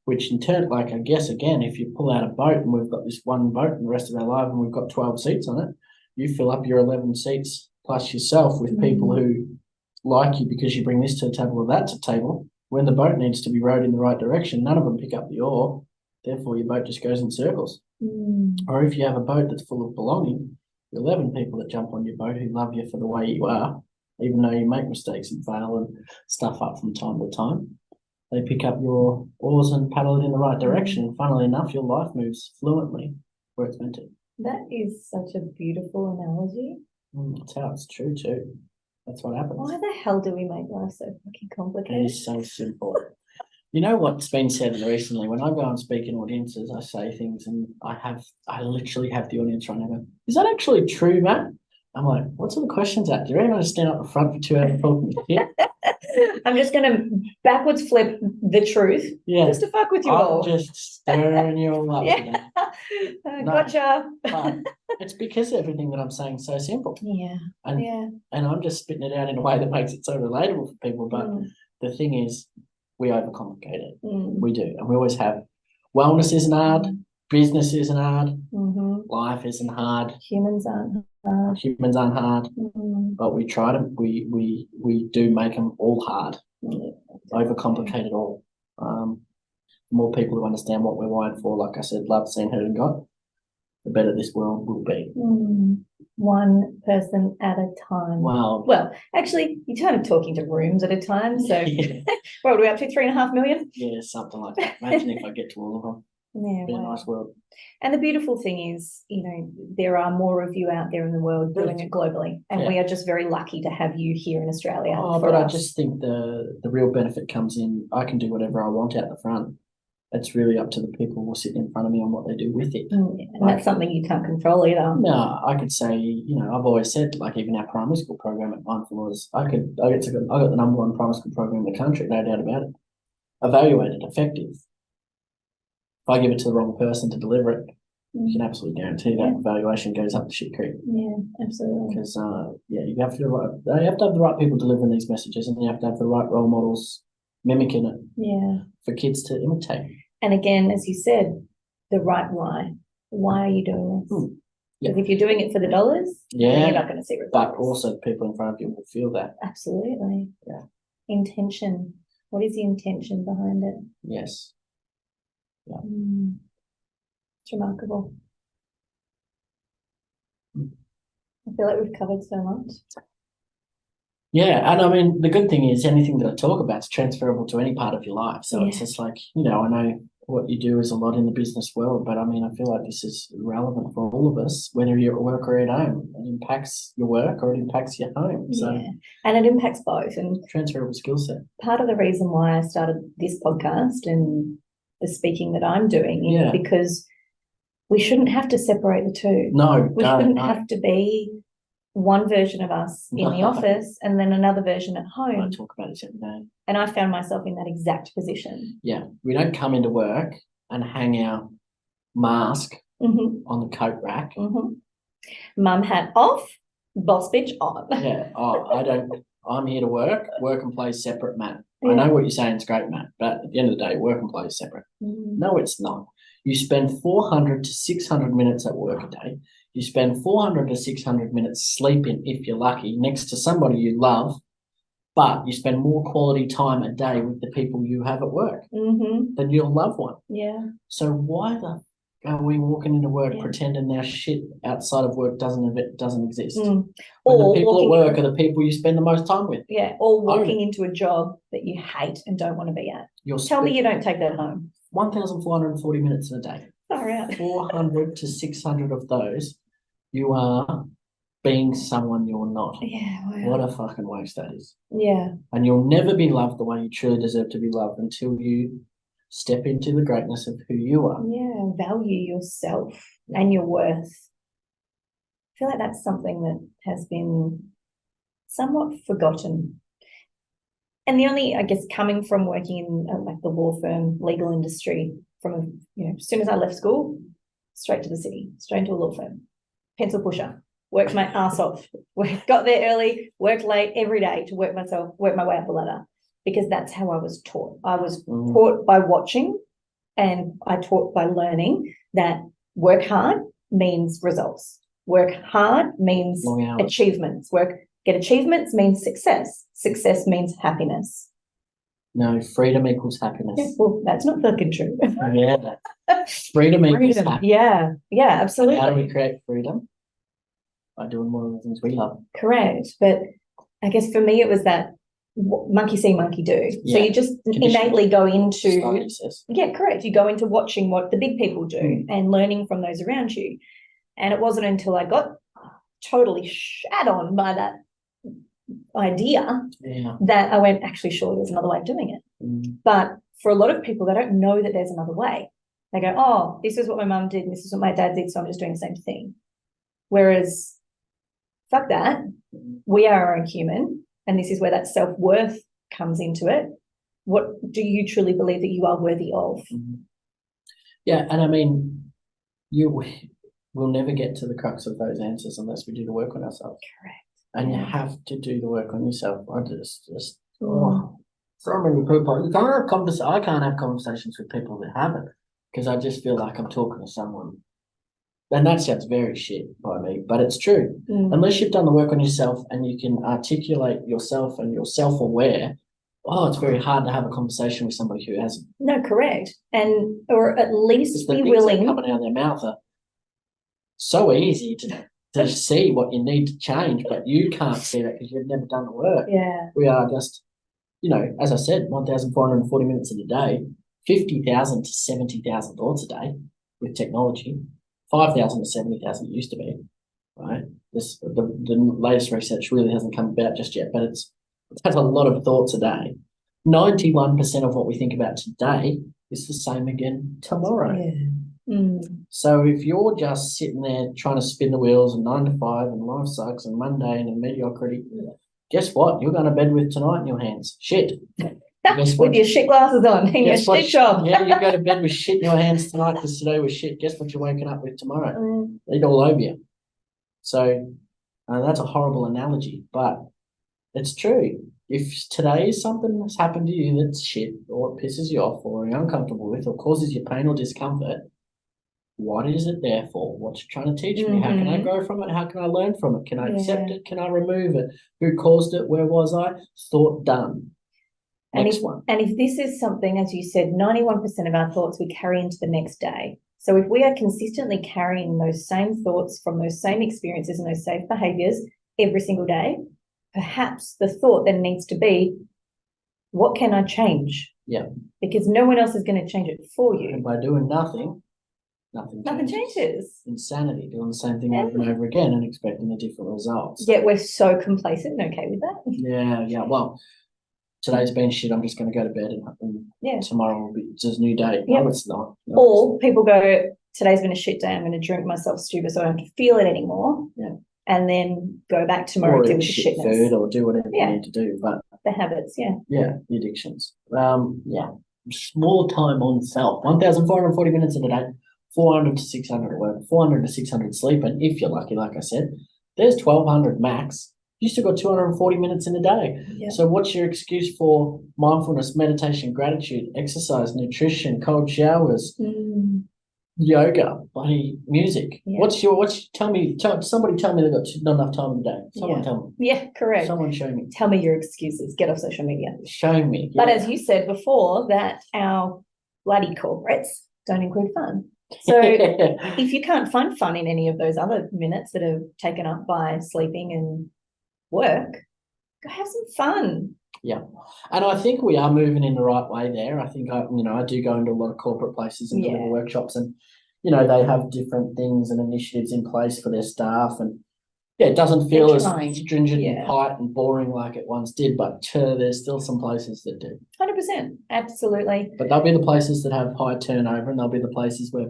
Which in turn, like I guess again, if you pull out a boat and we've got this one boat and the rest of our life and we've got 12 seats on it, you fill up your 11 seats plus yourself with people who like you because you bring this to the table or that to the table. When the boat needs to be rowed in the right direction, none of them pick up the oar. Therefore, your boat just goes in circles. Or if you have a boat that's full of belonging, 11 people that jump on your boat who love you for the way you are, even though you make mistakes and fail and stuff up from time to time, they pick up your oars and paddle it in the right direction. And funnily enough, your life moves fluently where it's meant to. That is such a beautiful analogy. That's how it's true too. That's what happens. Why the hell do we make life so fucking complicated? It is so simple. You know what's been said recently? When I go and speak in audiences, I say things and I literally have the audience right now go, is that actually true, Matt? I'm like, what sort of questions that? Do you really want to stand up the front for 2 hours talking shit? I'm just going to backwards flip the truth just to fuck with you all. I'm just stirring you all up. Gotcha. But it's because everything that I'm saying is so simple. Yeah. And I'm just spitting it out in a way that makes it so relatable for people. But the thing is, we overcomplicate it. We do. And we always have. Wellness isn't hard. Business isn't hard. Life isn't hard. Humans aren't hard. But we try to, we do make them all hard. Overcomplicate it all. The more people who understand what we're wired for, like I said, love, seen, heard, and got, the better this world will be. One person at a time. Wow. Well, actually, you're kind of talking to rooms at a time. So what are we up to? 3.5 million? Yeah, something like that. Imagine if I get to all of them. Yeah, It'd be a nice world. And the beautiful thing is, there are more of you out there in the world doing it globally. And we are just very lucky to have you here in Australia. I just think the real benefit comes in, I can do whatever I want out the front. It's really up to the people who are sitting in front of me on what they do with it. And that's something you can't control either. No, I could say, I've always said, like even our primary school program at Mindfull Aus, I got the number one primary school program in the country, no doubt about it. Evaluated, effective. If I give it to the wrong person to deliver it, you can absolutely guarantee that evaluation goes up the shit creek. Yeah, absolutely. Because you have to have the right people delivering these messages, and you have to have the right role models mimicking it. Yeah. For kids to imitate. And again, as you said, the right why. Why are you doing this? Because if you're doing it for the dollars, you're not going to see results. But also the people in front of you will feel that. Absolutely. Yeah. Intention. What is the intention behind it? Yes. Yeah. It's remarkable. I feel like we've covered so much. Yeah, and I mean, the good thing is anything that I talk about is transferable to any part of your life. So it's just like, I know what you do is a lot in the business world, but I mean, I feel like this is relevant for all of us, whether you're at work or at home. It impacts your work or it impacts your home. So and it impacts both. And transferable skill set. Part of the reason why I started this podcast and the speaking that I'm doing is because we shouldn't have to separate the two. No, we shouldn't have to be one version of us in the office and then another version at home. I talk about it every day. And I found myself in that exact position. Yeah. We don't come into work and hang our mask Mhm. on the coat rack. Mhm. Mum hat off, boss bitch on. Yeah. I'm here to work. Work and play separate, Matt. I Yeah. know what you're saying is great, Matt, but at the end of the day, work and play is separate. Mhm. No, it's not. You spend 400 to 600 minutes at work a day. You spend 400 to 600 minutes sleeping, if you're lucky, next to somebody you love, but you spend more quality time a day with the people you have at work Mhm. than your loved one. Yeah. So why the are we walking into work Yeah. pretending our shit outside of work doesn't exist? Mm. When the Or people at walking work are the people you spend the most time with. Yeah, or Own walking it. into a job that you hate and don't want to be at. You're Tell me you don't take that home. 1,440 minutes in a day. Far out. 400 to 600 of those, you are being someone you're not. Yeah, wow. What a fucking waste that is. Yeah. And you'll never be loved the way you truly deserve to be loved until you step into the greatness of who you are. Yeah, value yourself and your worth. I feel like that's something that has been somewhat forgotten. And the only, I guess, coming from working in like the law firm, legal industry, from, as soon as I left school, straight to the city, straight into a law firm, pencil pusher, worked my ass off, got there early, worked late every day to work my way up the ladder, because that's how I was taught. I was taught by watching, and I taught by learning that work hard means results. Work hard means achievements. Get achievements means success. Success means happiness. No, freedom equals happiness. Yeah, well, that's not fucking true. Yeah. Freedom equals happiness. Yeah, absolutely. And how do we create freedom? By doing one of the things we love. Correct. But I guess for me, it was that monkey see, monkey do. Yeah. So you just innately go into, yeah, correct. You go into watching what the big people do and learning from those around you. And it wasn't until I got totally shat on by that idea that I went, actually, surely there's another way of doing it. But for a lot of people, they don't know that there's another way. They go, oh, this is what my mum did and this is what my dad did, so I'm just doing the same thing. Whereas, fuck that. We are our own human, and this is where that self-worth comes into it. What do you truly believe that you are worthy of? Yeah, and I mean, we'll never get to the crux of those answers unless we do the work on ourselves. Correct. And you have to do the work on yourself. I just so many people. I can't have conversations with people that haven't, because I just feel like I'm talking to someone. And that sounds very shit by me, but it's true. Unless you've done the work on yourself and you can articulate yourself and you're self-aware, it's very hard to have a conversation with somebody who hasn't. No, correct. Or at least be willing. Coming out of their mouth are so easy to see what you need to change, but you can't see that because you've never done the work. Yeah. We are just, as I said, 1,440 minutes in a day, 50,000 to 70,000 thoughts a day with technology. 5,000 to 70,000 it used to be, right? The latest research really hasn't come about just yet, but that's a lot of thoughts a day. 91% of what we think about today is the same again tomorrow. Yeah. So if you're just sitting there trying to spin the wheels and 9 to 5 and life sucks and mundane and mediocrity, guess what? You're going to bed with tonight in your hands. Shit. With your shit glasses on in your shit job. Yeah, you go to bed with shit in your hands tonight because today was shit. Guess what you're waking up with tomorrow? Eat all over you. So that's a horrible analogy, but it's true. If today is something that's happened to you that's shit or it pisses you off or you're uncomfortable with or causes you pain or discomfort, what is it there for? What's it trying to teach me? How can I grow from it? How can I learn from it? Can I accept it? Can I remove it? Who caused it? Where was I? Thought done. And if this is something, as you said, 91% of our thoughts we carry into the next day. So if we are consistently carrying those same thoughts from those same experiences and those same behaviors every single day, perhaps the thought then needs to be, what can I change? Yeah. Because no one else is going to change it for you. And by doing nothing changes. Insanity, doing the same thing over and over again and expecting a different result. Yet we're so complacent and okay with that. Yeah. Well, today's been shit. I'm just going to go to bed and tomorrow will be just a new day. Yep. No, it's not. No, or people go, today's been a shit day. I'm going to drink myself stupid so I don't have to feel it anymore. Yeah. And then go back tomorrow and deal with the shitness. Food or do whatever you need to do. But the habits, Yeah, the addictions. Yeah. more time on self. 1,440 minutes in a day, 400 to 600 at work, 400 to 600 sleep. And if you're lucky, like I said, there's 1,200 max. You still got 240 minutes in a day. Yeah. So what's your excuse for mindfulness, meditation, gratitude, exercise, nutrition, cold showers, yoga, bloody music? Yeah. Somebody tell me they've got not enough time in the day. Someone tell me. Yeah, correct. Someone show me. Tell me your excuses. Get off social media. Show me. But as you said before, that our bloody corporates don't include fun. So if you can't find fun in any of those other minutes that are taken up by sleeping and work, go have some fun. Yeah. And I think we are moving in the right way there. I think I do go into a lot of corporate places and deliver workshops, and they have different things and initiatives in place for their staff, and it doesn't feel as stringent and tight and boring like it once did, but there's still some places that do. 100%, absolutely. But they'll be the places that have high turnover, and they'll be the places where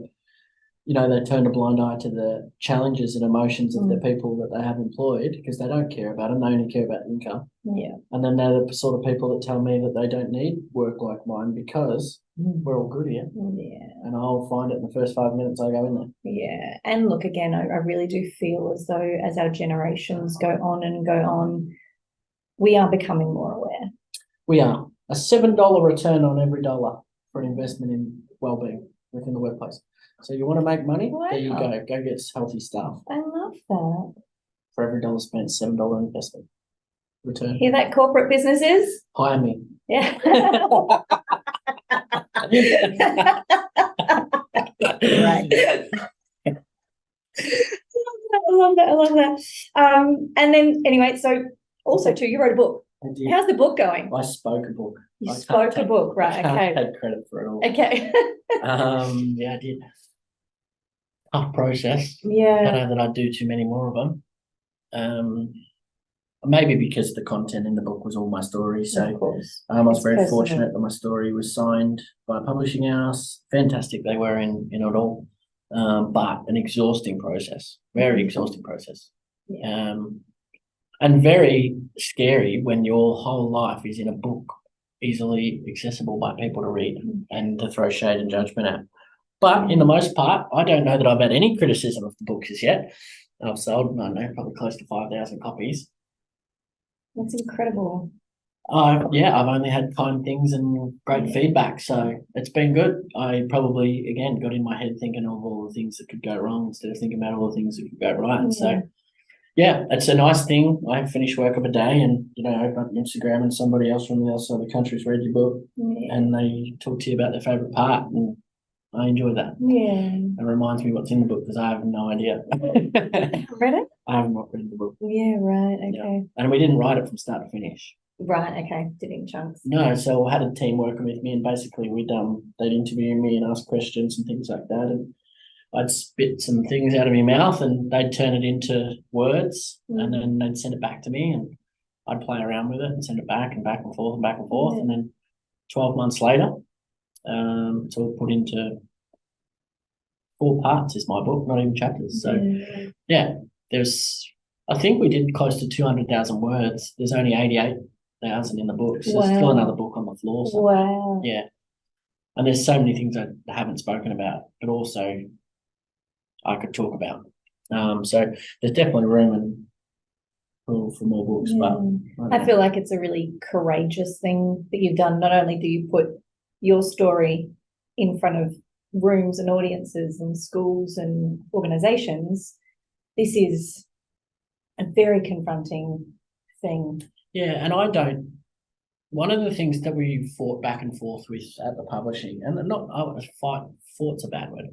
they turn a blind eye to the challenges and emotions of the people that they have employed, because they don't care about them. They only care about income. Yeah. And then they're the sort of people that tell me that they don't need work like mine because we're all good here. Yeah. And I'll find it in the first 5 minutes I go in there. Yeah. And look, again, I really do feel as though as our generations go on, we are becoming more aware. We are. A $7 return on every dollar for an investment in well-being within the workplace. So you want to make money? Wow. There you go. Go get healthy stuff. I love that. For every dollar spent, $7 investment return. Hear that, corporate businesses? Hire me. Yeah. Right. I love that. And then anyway, so also too, you wrote a book. I did. How's the book going? I spoke a book. You spoke a book, right? Okay. I take credit for it all. Okay. Yeah, I did. Tough process. Yeah. I know that I do too many more of them. Maybe because the content in the book was all my story. So of course. I was very fortunate that my story was signed by a publishing house. Fantastic they were in it all. But an exhausting process. Very exhausting process. Yeah. And very scary when your whole life is in a book easily accessible by people to read and to throw shade and judgment at. But in the most part, I don't know that I've had any criticism of the books as yet. I've sold, I don't know, probably close to 5,000 copies. That's incredible. I've only had kind things and great feedback, so it's been good. I probably, again, got in my head thinking of all the things that could go wrong instead of thinking about all the things that could go right. Yeah. So, yeah, it's a nice thing. I finish work of a day and, open up Instagram and somebody else from the other side of the country's read your book and they talk to you about their favourite part, and I enjoy that. Yeah. It reminds me what's in the book because I have no idea. Read it? I have not read the book. Yeah, right, okay. Yeah. And we didn't write it from start to finish. Right, okay. Did it in chunks. No, so I had a team working with me, and basically they'd interview me and ask questions and things like that, and I'd spit some things out of my mouth and they'd turn it into words and then they'd send it back to me and I'd play around with it and send it back and back and forth and back and forth. And then 12 months later, it's all put into 4 parts is my book, not even chapters. So I think we did close to 200,000 words. There's only 88,000 in the book. So there's still another book on the floor. So, wow. Yeah. And there's so many things I haven't spoken about, but also I could talk about. So there's definitely room for more books. But I feel like it's a really courageous thing that you've done. Not only do you put your story in front of rooms and audiences and schools and organizations, this is a very confronting thing. Yeah, and one of the things that we fought back and forth with at the publishing, and fought's a bad word.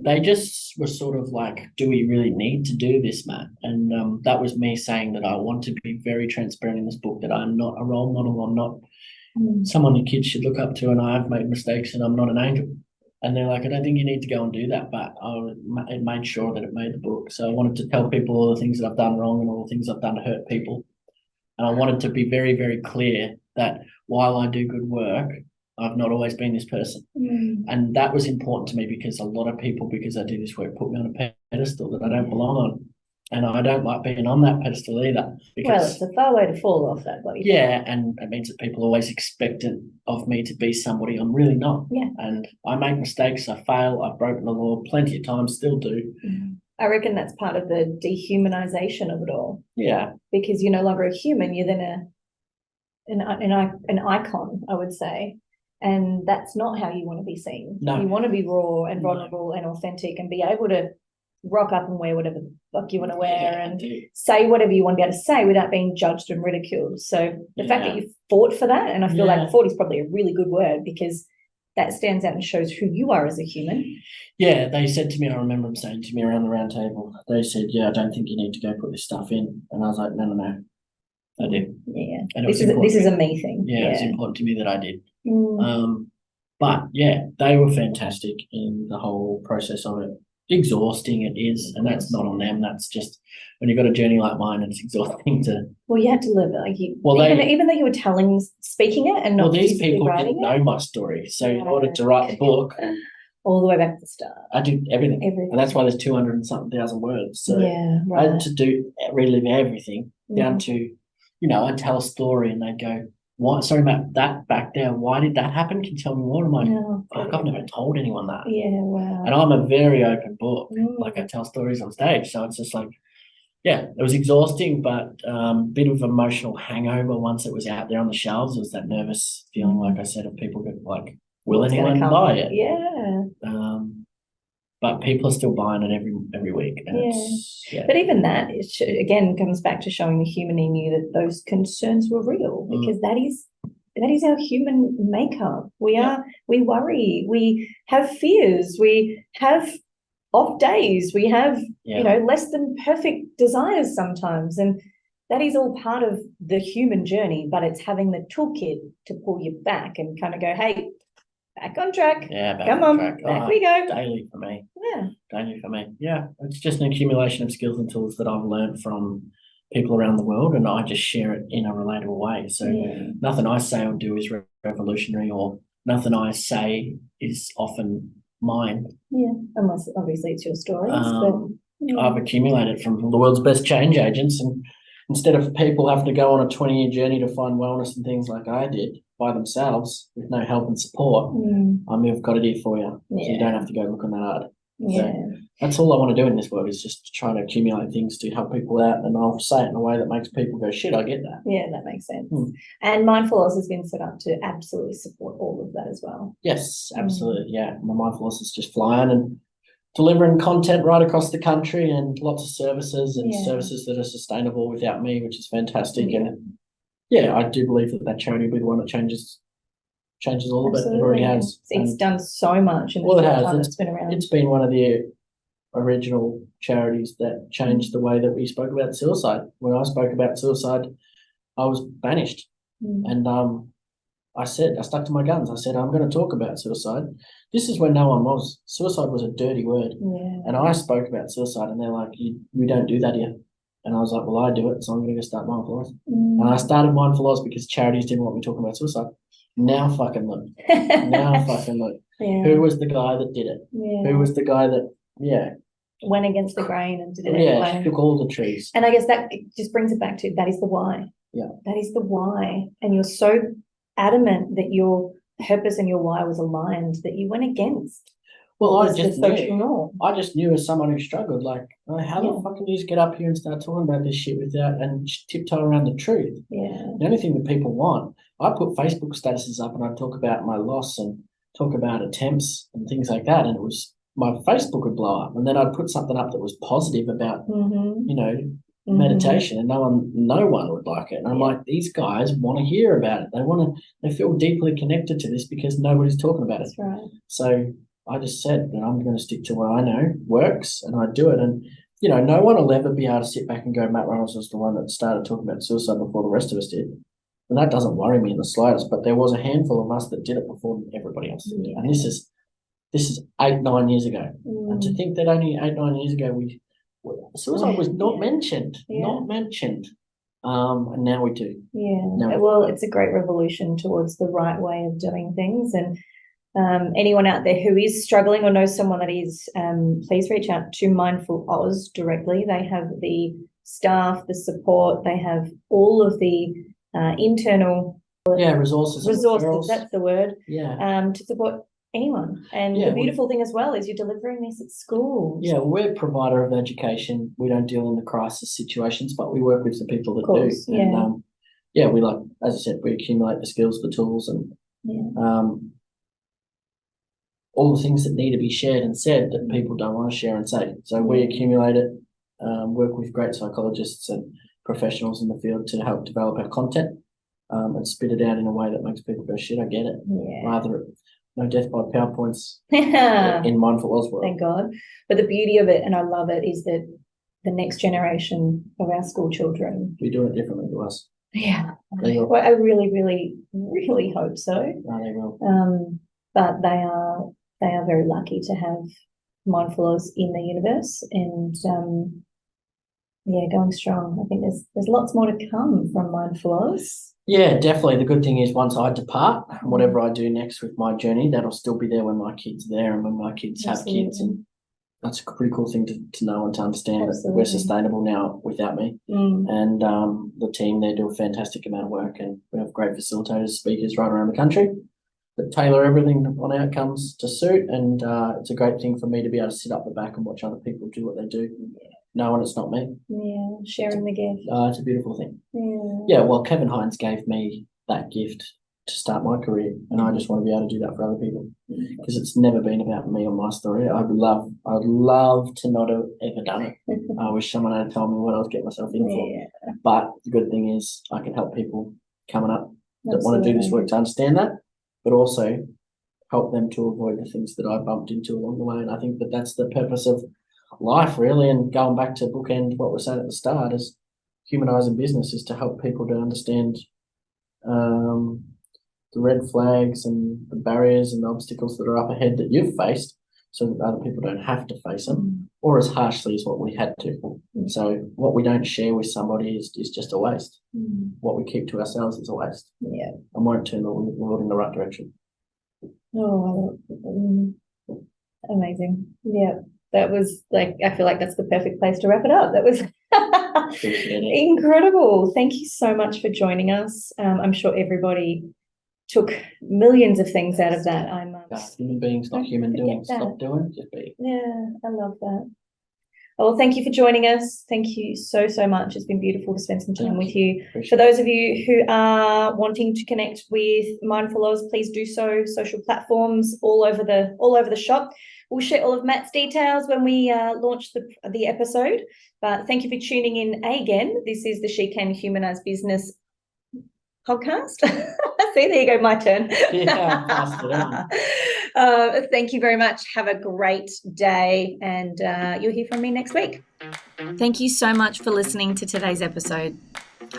They just were sort of like, do we really need to do this, Matt? And that was me saying that I want to be very transparent in this book, that I'm not a role model, I'm not someone your kids should look up to, and I've made mistakes and I'm not an angel. And they're like, I don't think you need to go and do that, but it made sure that it made the book. So I wanted to tell people all the things that I've done wrong and all the things I've done to hurt people. And I wanted to be very, very clear that while I do good work, I've not always been this person. And that was important to me because a lot of people, because I do this work, put me on a pedestal that I don't belong on. And I don't like being on that pedestal either. Well, it's a far way to fall off that body. Yeah, and it means that people always expect it of me to be somebody I'm really not. Yeah. And I make mistakes, I fail, I've broken the law plenty of times, still do. I reckon that's part of the dehumanization of it all. Yeah. Because you're no longer a human, you're then an icon, I would say. And that's not how you want to be seen. No. You want to be raw and vulnerable and authentic and be able to rock up and wear whatever the fuck you want to wear and say whatever you want to be able to say without being judged and ridiculed. So the fact that you fought for that, and I feel like fought is probably a really good word, because that stands out and shows who you are as a human. Yeah, they said to me, I remember them saying to me around the round table, they said, I don't think you need to go put this stuff in. And I was like, no, I do. Yeah. And this is a me thing. Yeah, it's important to me that I did. But yeah, they were fantastic in the whole process of it. Exhausting it is, and that's not on them. That's just when you've got a journey like mine, it's exhausting to. Well, you had to live it, like you. Well, even though you were speaking it, and not. Well, these people didn't know my story, so in order to write the book, all the way back to the start, I did everything, and that's why there's 200 and something thousand words. So I had to relive everything down to, I'd tell a story and they'd go, "What? Sorry, Matt, that back there. Why did that happen? Can you tell me more?" I'm like, I've never told anyone that. Yeah, wow. And I'm a very open book. Like, I tell stories on stage, so it's just like, it was exhausting, but bit of emotional hangover once it was out there on the shelves. It was that nervous feeling, like I said, of people get like, will anyone buy it? Yeah. But people are still buying it every week. And But even that, again, comes back to showing the human in you that those concerns were real, because that is our human makeup. We worry, we have fears, we have off days, we have, less than perfect desires sometimes. And that is all part of the human journey, but it's having the toolkit to pull you back and kind of go, hey, back on track. Yeah, back Come on on, track. back we go. Daily for me. Yeah. Daily for me. Yeah. It's just an accumulation of skills and tools that I've learned from people around the world, and I just share it in a relatable way. So nothing I say or do is revolutionary, or nothing I say is often mine. Yeah, unless obviously it's your stories. I've accumulated from the world's best change agents, and instead of people having to go on a 20-year journey to find wellness and things like I did by themselves with no help and support, I've got it here for you. So you don't have to go look on that hard. So that's all I want to do in this world, is just try to accumulate things to help people out, and I'll say it in a way that makes people go, shit, I get that. Yeah, that makes sense. And Mindfull Aus has been set up to absolutely support all of that as well. Yes, absolutely. Yeah, my Mindfull Aus is just flying and delivering content right across the country, and lots of services and services that are sustainable without me, which is fantastic. And I do believe that charity will be the one that changes all of it. It already has. It's done so much in the short time it's been around. It's been one of the original charities that changed the way that we spoke about suicide. When I spoke about suicide, I was banished. And I stuck to my guns. I said, I'm going to talk about suicide. This is when no one was. Suicide was a dirty word. And I spoke about suicide, and they're like, we don't do that here. And I was like, well, I do it, so I'm going to go start Mindfull Aus. And I started Mindfull Aus because charities didn't want me talking about suicide. Now fucking look. Who was the guy that did it? Who was the guy that, went against the grain and did it anyway. Took all the trees. And I guess that just brings it back to, that is the why. Yeah. That is the why. And you're so adamant that your purpose and your why was aligned that you went against. Well, I just knew as someone who struggled, like, how the fuck can you just get up here and start talking about this shit without and tiptoe around the truth? Yeah. The only thing that people want, I put Facebook statuses up and I talk about my loss and talk about attempts and things like that, and it was, my Facebook would blow up, and then I'd put something up that was positive about, meditation, and no one would like it. And I'm like, these guys want to hear about it. They feel deeply connected to this because nobody's talking about it. That's right. So I just said that I'm going to stick to what I know works, and I do it. And, no one will ever be able to sit back and go, Matt Runnalls was the one that started talking about suicide before the rest of us did. And that doesn't worry me in the slightest, but there was a handful of us that did it before everybody else did. And this is 8-9 years ago. And to think that only 8-9 years ago suicide was not mentioned. And now we do. Well, it's a great revolution towards the right way of doing things. And anyone out there who is struggling or knows someone that is, please reach out to Mindfull Aus directly. They have the staff, the support, they have all of the internal resources. That's the word. Yeah. To support anyone. And the beautiful thing as well is you're delivering this at schools. Yeah, we're a provider of education. We don't deal in the crisis situations, but we work with the people that do. Yeah. And we as I said, we accumulate the skills, the tools, and all the things that need to be shared and said that people don't want to share and say. So we accumulate it, work with great psychologists and professionals in the field to help develop our content and spit it out in a way that makes people go, shit, I get it. Yeah. Rather, no death by PowerPoints Yeah. in Mindfull Aus world. Thank God. But the beauty of it, and I love it, is that the next generation of our school children, We do it differently to us. yeah, They will. well, I really, really, really hope so. No, they will. But they are very lucky to have Mindfull Aus in the universe, and going strong. I think there's lots more to come from Mindfull Aus. Yeah, definitely. The good thing is once I depart, whatever I do next with my journey, that'll still be there when my kids are there and when my kids have kids. And that's a pretty cool thing to know and to understand that we're sustainable now without me. And the team there do a fantastic amount of work, and we have great facilitators, speakers right around the country that tailor everything on outcomes to suit. And it's a great thing for me to be able to sit up the back and watch other people do what they do, knowing it's not me. Yeah, sharing the gift. It's a beautiful thing. Yeah. Well, Kevin Hines gave me that gift to start my career, and I just want to be able to do that for other people, because it's never been about me or my story. I'd love to not have ever done it. I wish someone had told me what I was getting myself in for. But the good thing is I can help people coming up that want to do this work to understand that, but also help them to avoid the things that I bumped into along the way. And I think that that's the purpose of life, really. And going back to bookend what we're saying at the start, is humanising business is to help people to understand the red flags and the barriers and the obstacles that are up ahead that you've faced, so that other people don't have to face them, or as harshly as what we had to. So what we don't share with somebody is just a waste. What we keep to ourselves is a waste. Yeah. And won't turn the world in the right direction. Oh, amazing. Yeah. That was I feel like that's the perfect place to wrap it up. That was incredible. Thank you so much for joining us. I'm sure everybody took millions of things out of that. Human beings, not human doing. Stop doing, just be. Yeah, I love that. Well, thank you for joining us. Thank you so much. It's been beautiful to spend some time with you. For those of you who are wanting to connect with Mindfull Aus, please do so. Social platforms all over the shop. We'll share all of Matt's details when we launch the episode. But thank you for tuning in again. This is the She Can Humanise Business podcast. See, there you go, my turn. Yeah, passed it on. Thank you very much. Have a great day, and you'll hear from me next week. Thank you so much for listening to today's episode.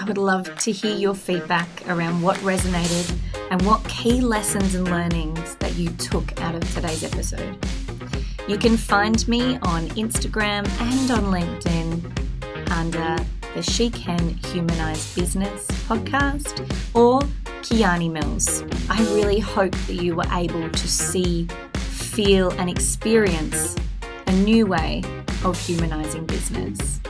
I would love to hear your feedback around what resonated and what key lessons and learnings that you took out of today's episode. You can find me on Instagram and on LinkedIn under the She Can Humanise Business podcast or Kiani Mills. I really hope that you were able to see, feel and experience a new way of humanising business.